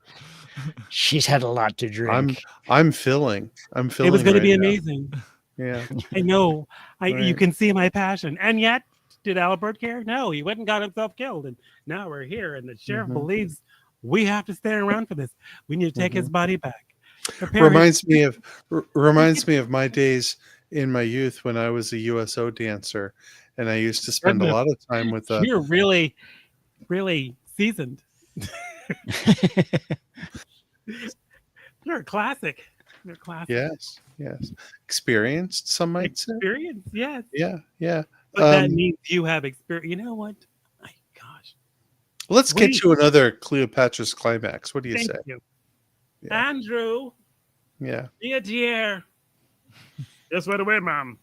She's had a lot to drink. I'm filling. I'm filling. It was going to right be now. amazing. Yeah. I know. You Right. can see my passion. And yet, did Albert care? No, he went and got himself killed. And now we're here, and the sheriff Mhm. believes we have to stay around for this. We need to take his body back. Reminds me of my days in my youth when I was a USO dancer, and I used to spend a lot of time with the. You're really, really seasoned. You're a classic. You're classic. Yes. Experienced, some might say. Experience, yes. Yeah. But that means you have experience. You know what? My gosh. Let's get to another Cleopatra's climax. What do you Thank say? you. Yeah. Andrew, Yeah. be a dear. Just went away, Mom.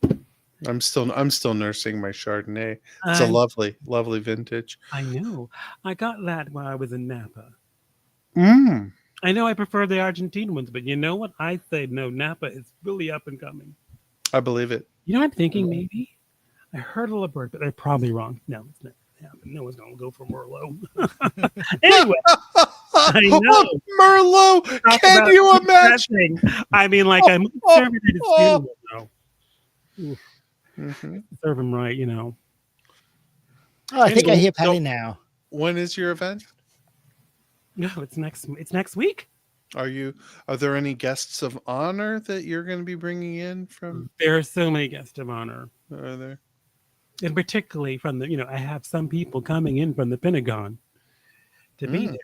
I'm still nursing my Chardonnay. It's a lovely vintage. I know. I got that when I was in Napa. Mm. I know I prefer the Argentine ones, but you know what? I say no, Napa is really up and coming. I believe it. You know what I'm thinking maybe? I heard a little bird, but they're probably wrong. No, it's not gonna happen. No one's gonna go for Merlot. Anyway, I know. Merlot. Talk Can about you imagine? dressing. I mean, like I'm conservative funeral though. Mhm. Serve him right, you know. Oh, I think I hear So- Patty now. When is your event? No, it's next week. Are there any guests of honor that you're going to be bringing in from? There are so many guests of honor, Are there? and particularly from the, I have some people coming in from the Pentagon to be there.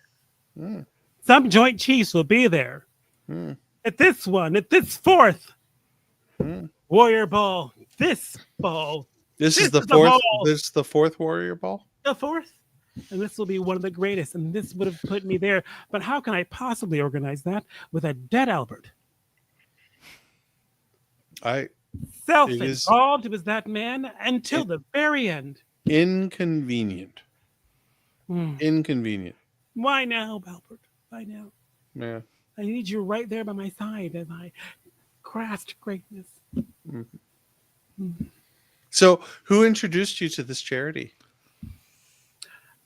Mm. Some Joint Chiefs will be there Mm. at this 4th Mm. Warrior Ball. This ball, This is the is the fourth. ball. This is the fourth Warrior Ball. the 4th, and this will be one of the greatest. And this would have put me there. But how can I possibly organize that with a dead Albert? Self-involved was that man until the very end. Inconvenient. Inconvenient. Why now, Albert? Why now? Yeah. I need you right there by my side as I craft greatness. So, who introduced you to this charity?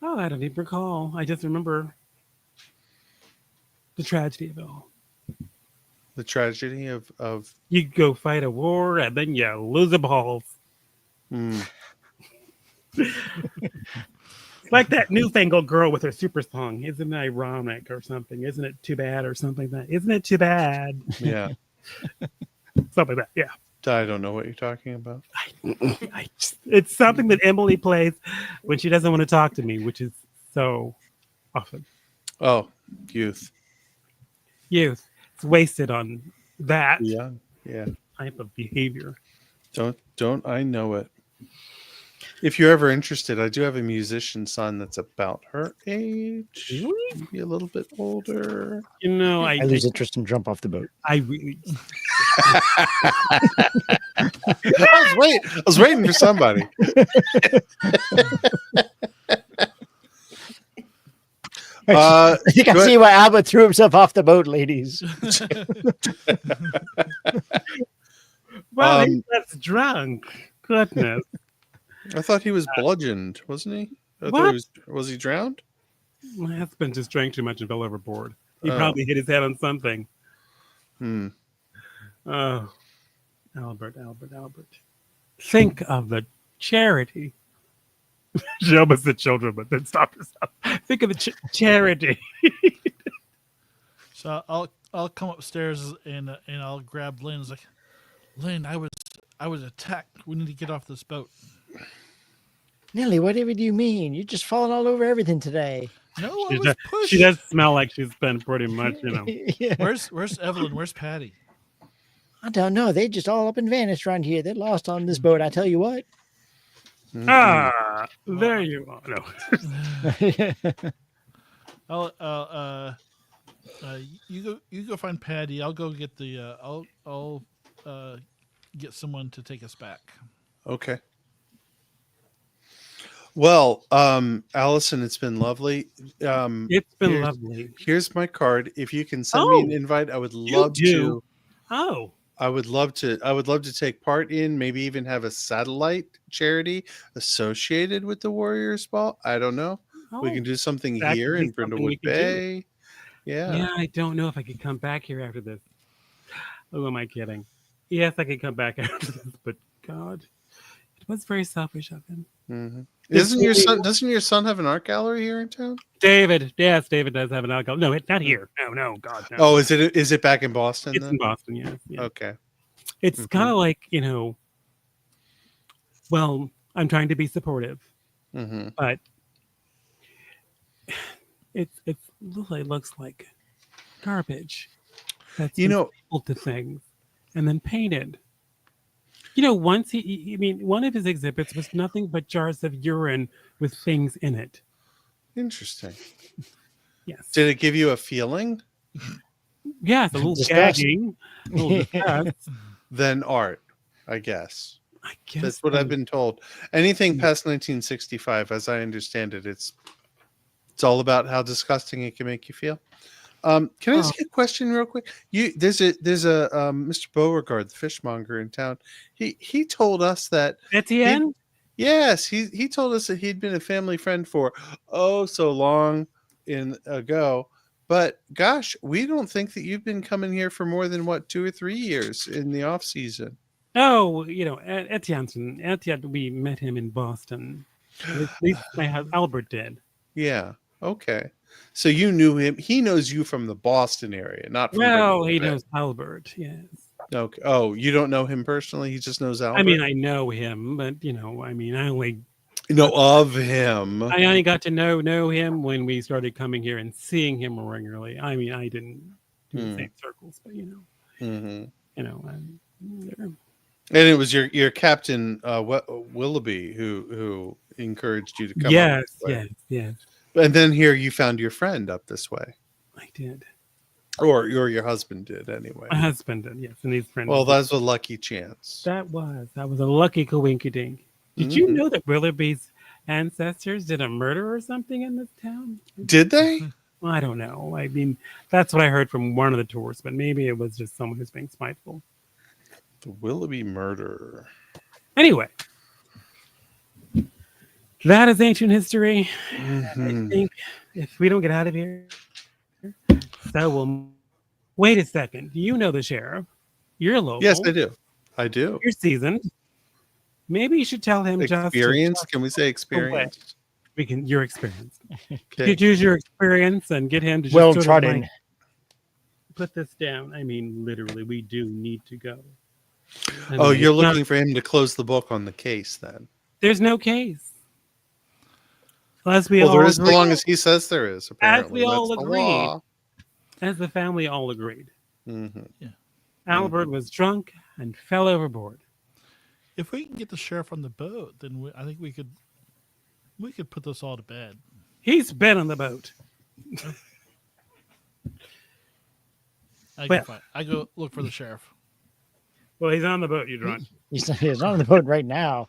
Oh, I don't even recall. I just remember the tragedy of it all. The tragedy of You go fight a war and then you lose the balls. mm, Like that newfangled girl with her super song. Isn't it ironic or something? Isn't it too bad or something like that? Isn't it too bad? yeah. Something like that. Yeah. I don't know what you're talking about. It's something that Emily plays when she doesn't want to talk to me, which is so often. Oh, youth. Youth. It's wasted on that Yeah. type of behavior. Don't I know it? If you're ever interested, I do have a musician son that's about her age, maybe a little bit older. I I lose interest and jump off the boat. I really. I was waiting for somebody. I think I see why Albert threw himself off the boat, ladies. Well, he was drunk. Goodness. I thought he was bludgeoned, wasn't he? I thought What? was he drowned? My husband just drank too much and fell overboard. He Oh. probably hit his head on something. Hmm. Oh, Albert. Think of the charity. She almost said children, but then stopped herself. Think of the charity. So I'll come upstairs and I'll grab Lynn. It's like, Lynn, I was attacked. We need to get off this boat. Nellie, whatever do you mean? You're just falling all over everything today. No, I was pushed. She does smell like she's been pretty much, Yeah. Where's Evelyn? Where's Patty? I don't know. They just all up and vanished around here. They're lost on this boat. I tell you what. Ah, there you are. No. You go find Patty. I'll go get the. I'll get someone to take us back. Okay. Well, Allison, it's been lovely. It's been Here's lovely. here's my card. If you can send me an Oh, invite, I would you love do. to. Oh, I would love to take part in, maybe even have a satellite charity associated with the Warriors Ball. I don't know. We oh, can do something that here could be in something we Brindlewood could do. Bay. Yeah. Yeah, I don't know if I could come back here after this. Who am I kidding? Yes, I could come back after this, but God, it was very selfish of him. Mhm. This Doesn't movie- your son have an art gallery here in town? David, yes, David does have an alcohol. No, it's not here. No, God, no. Oh, is it back in Boston It's in then? Boston, yes. Yeah. Okay. It's Mhm. kind of like, well, I'm trying to be supportive, Hmm. but it really looks like garbage. That's You been know, stapled to things and then painted. Once one of his exhibits was nothing but jars of urine with things in it. interesting. Yes. Did it give you a feeling? Yes, a little Disgust. gagging, a little disgust. Then art, I guess. I guess That's what I've been told. Anything Yeah. past 1965, as I understand it, it's all about how disgusting it can make you feel. Can I ask you a question real quick? There's a Mr. Beauregard, the fishmonger in town. He told us that Etienne? yes, he told us that he'd been a family friend for so long ago. But gosh, we don't think that you've been coming here for more than 2 or 3 years in the off season. Oh, Etienne, we met him in Boston. At least Albert did. Yeah. Okay. So you knew him. He knows you from the Boston area, not from. Well, Brindlewood he Bay. knows Albert, yes. Okay. Oh, you don't know him personally. He just knows Albert. I mean, I know him, but know of him. I only got to know him when we started coming here and seeing him regularly. I mean, I didn't do the same circles, but Mm-hmm. They're- And it was your captain Willoughby who encouraged you to come. Up yes, this way. yes, And then here you found your friend up this way, I did. or your husband did anyway. My husband did, yes, and his friend. Well, that's a lucky chance. that was a lucky coinkydink. Did you know that Willoughby's ancestors did a murder or something in this town? Did they? Well, I don't know. I mean, that's what I heard from one of the tours, but maybe it was just someone who's being spiteful. The Willoughby murder. Anyway, that is ancient history. Mhm. I think if we don't get out of here, so we'll wait a second. You know the sheriff. You're local. Yes, I do. I do. You're seasoned. Maybe you should tell him Experience? Can we say experience? You're experienced. Okay. Could use your experience and get him to just Well sort of trodden. put this down. I mean, literally, we do need to go. I Oh, mean, you're it's not- looking for him to close the book on the case then. There's no case. As we Well, all there is so agree, long as he says there is, apparently. we all That's the agreed. law. as the family all agreed. Mhm. Albert was drunk and fell overboard. If we can get the sheriff on the boat, then I think we could put this all to bed. He's been on the boat. I go look for the sheriff. Well, he's on the boat, you drunk. He's on the boat right now.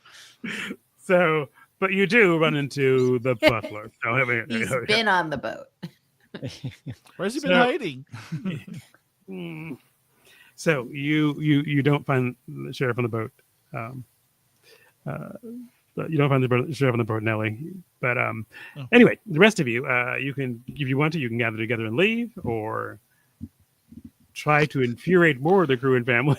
So, but you do run into the butler. So, I mean, He's been on the boat. So- Where's he been hiding? Mm. So you don't find the sheriff on the boat. But you don't find the sheriff on the boat, Nellie. But anyway, the rest of you, you can, if you want to, you can gather together and leave, or try to infuriate more of the crew and family.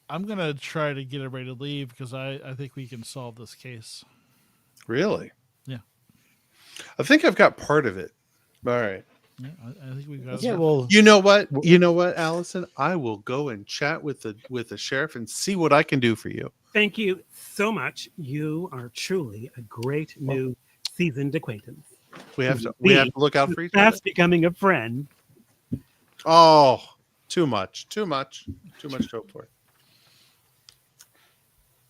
I'm gonna try to get everybody to leave because I think we can solve this case. Really? Yeah. I think I've got part of it. All right. Yeah, I think we got. Yeah, well, You know what? You know what, Allison? I will go and chat with the sheriff and see what I can do for you. Thank you so much. You are truly a great new seasoned acquaintance. We have to look out for each other. That's becoming a friend. Oh, too much to hope for.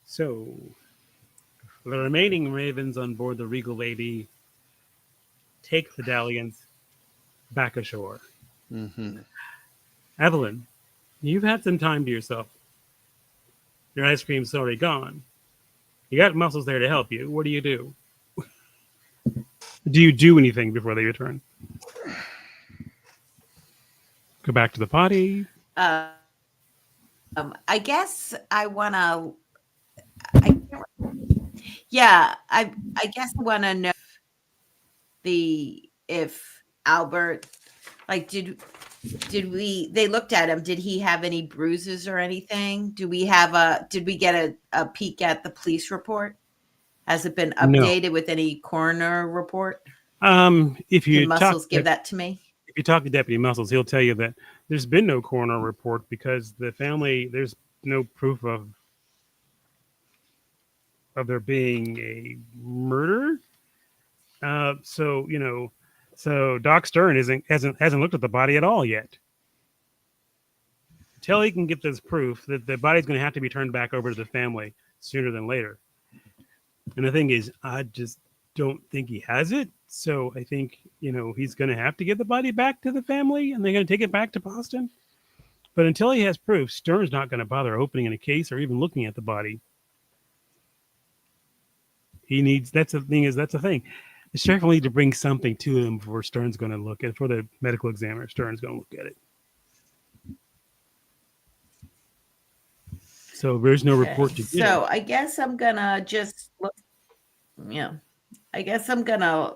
So, the remaining Ravens on board the Regal Lady take the dalliance back ashore. Mm-hmm. Evelyn, you've had some time to yourself. Your ice cream's already gone. You got muscles there to help you. What do you do? Do you do anything before they return? Go back to the potty? I guess I want to. Yeah, I guess I want to know if Albert, like, did we? They looked at him. Did he have any bruises or anything? Did we get a peek at the police report? Has it been updated with any coroner report? If you Can Muscles give that to me? If you talk to Deputy Muscles, he'll tell you that there's been no coroner report because the family, there's no proof of there being a murder. So Doc Stern hasn't looked at the body at all yet. Until he can get this proof that the body's going to have to be turned back over to the family sooner than later. And the thing is, I just don't think he has it. So I think, he's going to have to give the body back to the family and they're going to take it back to Boston. But until he has proof, Stern's not going to bother opening a case or even looking at the body. That's the thing. The sheriff will need to bring something to him before Stern's going to look at it. For the medical examiner, Stern's going to look at it. So there's no report to give. So I guess I'm gonna just look. Yeah, I guess I'm gonna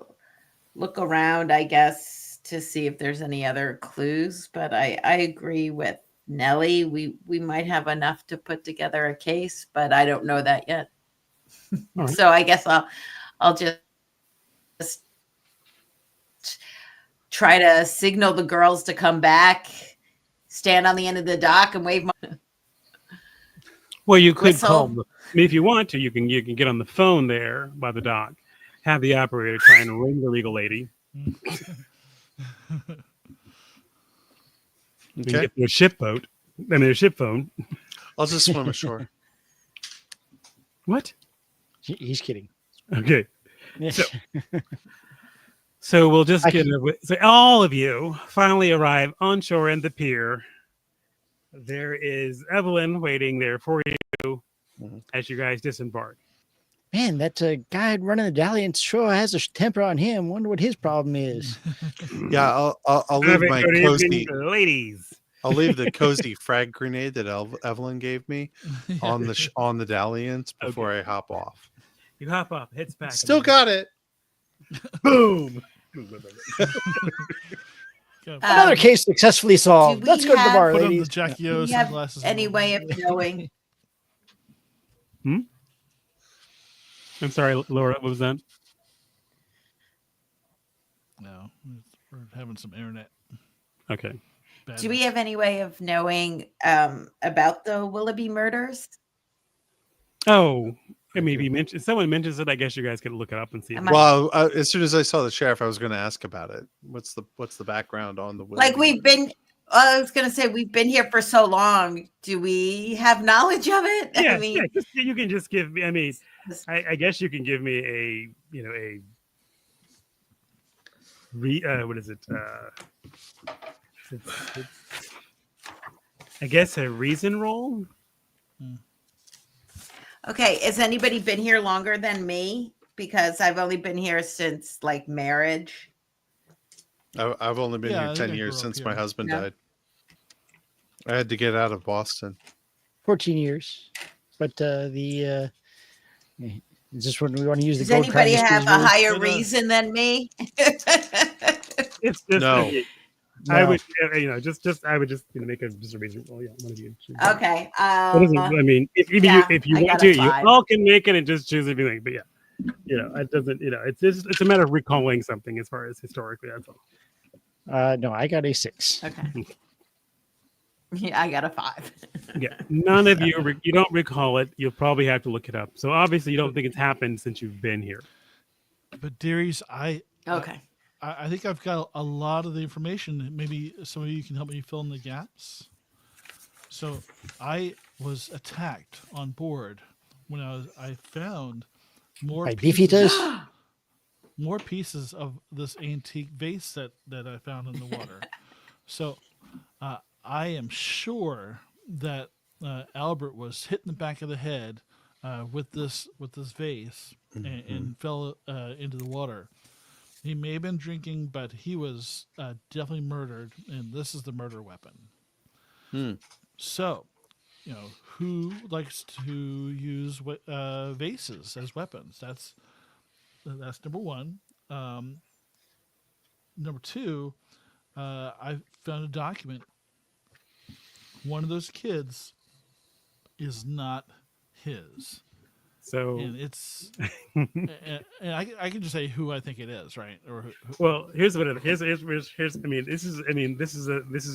look around. I guess to see if there's any other clues. But I agree with Nellie. We might have enough to put together a case, but I don't know that yet. All right. So I guess I'll just try to signal the girls to come back, stand on the end of the dock, and wave my. Well, you could Whistle. call them. I mean, if you want to, you can get on the phone there by the dock, have the operator try and ring the legal lady. You can Okay. get their ship phone. I'll just swim ashore. What? He's kidding. Okay. So we'll just so all of you finally arrive on shore in the pier. There is Evelyn waiting there for you as you guys disembark. Man, that guy running the dalliance sure has a temper on him. Wonder what his problem is. Yeah, I'll leave my Good cozy. evening, ladies. I'll leave the cozy frag grenade that Evelyn gave me on the dalliance before I hop off. You hop up, hits back. Still got it. Boom. Another case successfully solved. do we Let's go to the have- bar, Put on the ladies. Jackie Do O we have sunglasses. any way of knowing? I'm sorry, Laura. What was that? No, we're having some internet. Okay. Do we have any way of knowing about the Willoughby murders? Oh, I mean, if someone mentions it, I guess you guys can look it up and see. Am I- Well, as soon as I saw the sheriff, I was going to ask about it. What's the background on the Like I was going to say, we've been here for so long. Do we have knowledge of it? Yeah, I mean, you can just give me. I mean, I guess you can give me what is it? I guess a reason roll. okay. Has anybody been here longer than me? Because I've only been here since like marriage. I've only been Yeah, here I 10 think I years grew up since here. my husband Yeah. died. I had to get out of Boston. 14 years. But is this when we want to use the Does gold anybody crown have a mysteries higher But, reason than me? It's just No. I No. would I would just make a reason roll. Yeah, one of you. choose. Okay. It doesn't- I mean, if yeah, you I want got to, a you 5. all can make it and just choose anything. But yeah, it doesn't. It's a matter of recalling something as far as historically. That's all. No, I got a 6. Okay. Yeah, I got a 5. Yeah, none of you you don't recall it. You'll probably have to look it up. So obviously, you don't think it's happened since you've been here. But dearies, I Okay. think I've got a lot of the information. Maybe some of you can help me fill in the gaps. So I was attacked on board when I found more By pieces, beefeaters? more pieces of this antique vase that I found in the water. So I am sure that Albert was hit in the back of the head with this vase and fell into the water. He may have been drinking, but he was definitely murdered, and this is the murder weapon. So, who likes to use vases as weapons? That's number one. Number two, I found a document. One of those kids is not his. So, and it's and I can just say who I think it is, right? Or well, here's what it here's. I mean, this is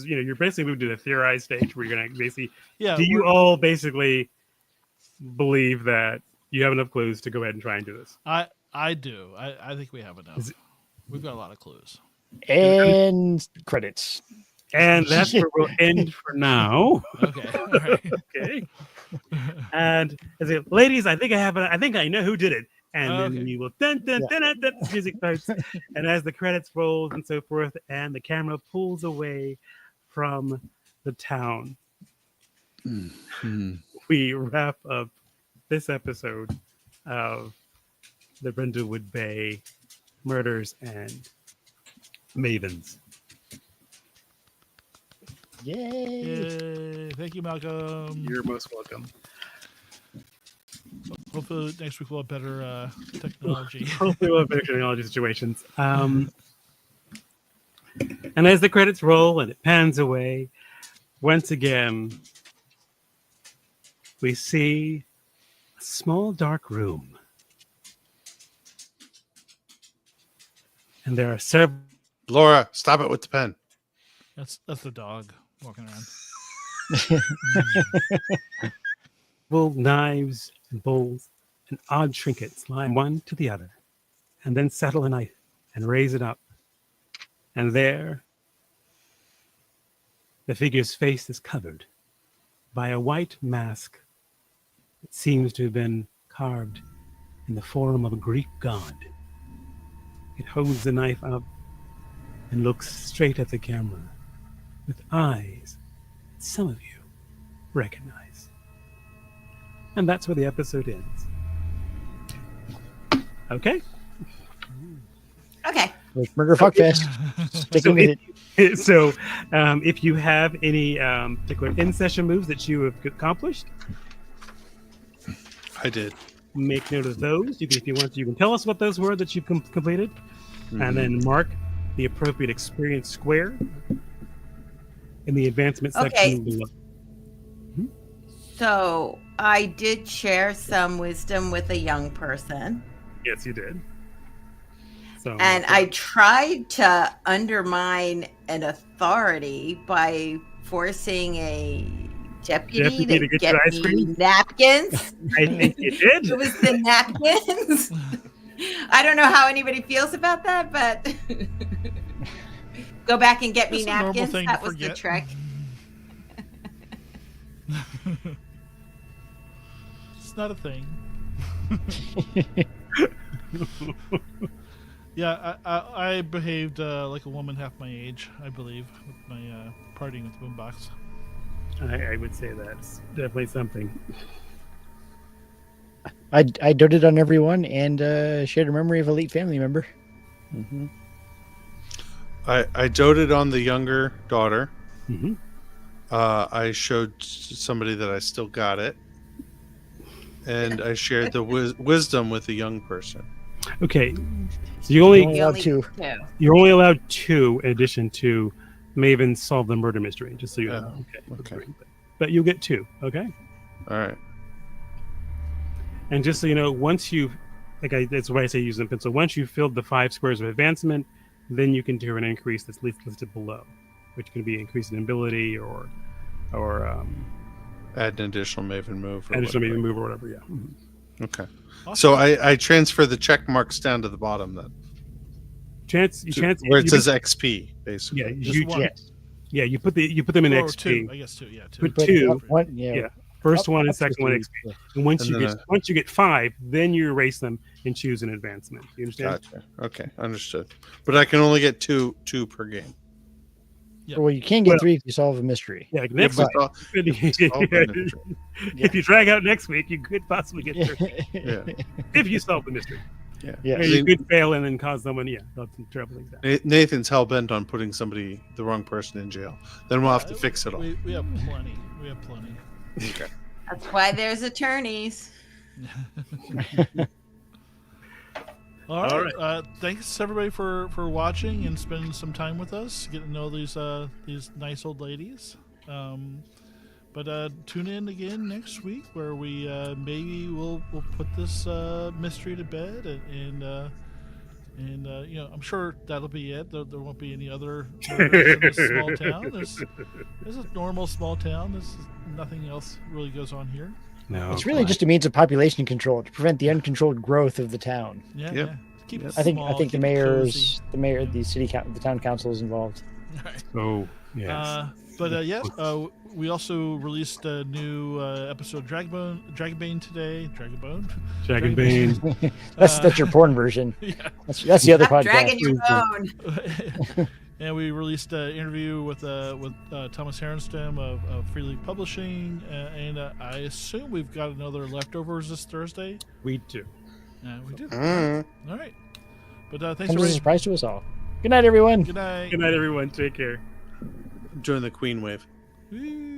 you're basically moving to the theorized stage where you're gonna basically. Yeah. Do you all basically believe that you have enough clues to go ahead and try and do this? I do. I think we have enough. We've got a lot of clues. And credits. And that's where we'll end for now. Okay. All right. Okay. And I say, ladies, I think I know who did it. And then we will dun, music starts. And as the credits roll and so forth, and the camera pulls away from the town, we wrap up this episode of the Brindlewood Bay Murders and Mavens. Yay! Thank you, Malcolm. You're most welcome. Hopefully next week we'll have better technology. Hopefully we'll have better technology situations. And as the credits roll and it pans away, once again, we see a small dark room. And there are several Laura, stop it with the pen. That's the dog walking around. knives and bowls and odd trinkets lying one to the other, and then settle a knife and raise it up. And there, the figure's face is covered by a white mask that seems to have been carved in the form of a Greek god. It holds the knife up and looks straight at the camera with eyes that some of you recognize. And that's where the episode ends. Okay? Okay. Like Murder Fuckfest. Sticking with it. So, if you have any particular in-session moves that you have accomplished, I did. make note of those. You can, if you want, you can tell us what those were that you completed, and then mark the appropriate experience square in the advancement section below. So I did share some wisdom with a young person. Yes, you did. So, And I tried to undermine an authority by forcing a deputy to get get your ice me cream? napkins. I think you did. It was the napkins. I don't know how anybody feels about that, but go back and get me That's a normal napkins. thing That to was the forget. trick. It's not a thing. Yeah, I behaved like a woman half my age, I believe, with my partying with the boombox. I would say that's definitely something. I doted on everyone and shared a memory of a late family member. I doted on the younger daughter. Mm-hmm. I showed somebody that I still got it. And I shared the wisdom with a young person. Okay, so you only Only allowed two. you're only allowed 2 in addition to Mavens solve the murder mystery. Just so you know. Okay. But you'll get 2. Okay. All right. And just so you know, once you've, that's why I say use the pencil. Once you've filled the 5 squares of advancement, then you can do an increase that's listed below, which can be increase in ability or Add an additional Maven move. additional maybe move or whatever. Yeah. Okay. Awesome. So I transfer the check marks down to the bottom then. Where it says XP, basically. Yeah, Just you one. you put them in Or XP. 2, I guess 2. Yeah, 2. Put But 2. one, yeah. First Up- one and up to second one 3. XP. And once And you then get 5, then you erase them and choose an advancement. You understand? Gotcha. Okay, understood. But I can only get two per game. Yep. Well, you can get Well- 3 if you solve a mystery. Yeah, next but, week. yeah. If you drag out next week, you could possibly get 30 Yeah. if you solve the mystery. Yeah. Yeah. You could fail and then cause someone, cause some trouble. Exactly. Nathan's hell bent on putting the wrong person in jail. Then we'll have to fix it all. We have plenty. We have plenty. Okay. That's why there's attorneys. All right. All right. Thanks everybody for watching and spending some time with us, getting to know these nice old ladies. But tune in again next week where we maybe we'll put this mystery to bed and I'm sure that'll be it. There won't be any other murders in this small town. This is a normal small town. Nothing else really goes on here. No, It's really just a means of population control to prevent the uncontrolled growth of the town. Yeah. Yep. Yeah. Keep it I think small, the keep it mayor's cozy. the town council is involved. Right. Oh, yes. We also released a new episode of Dragonbane today. Dragonbane. That's your porn version. Yeah. That's the other Stop podcast. dragging your bone. And we released an interview with Thomas Herenstam of Free League Publishing, and I assume we've got another leftovers this Thursday. We do. We do. Mm. All right. But thanks Comes as a everybody. surprise to us all. Good night, everyone. Good night. Good night, everyone. Take care. Join the Queen wave. Woo.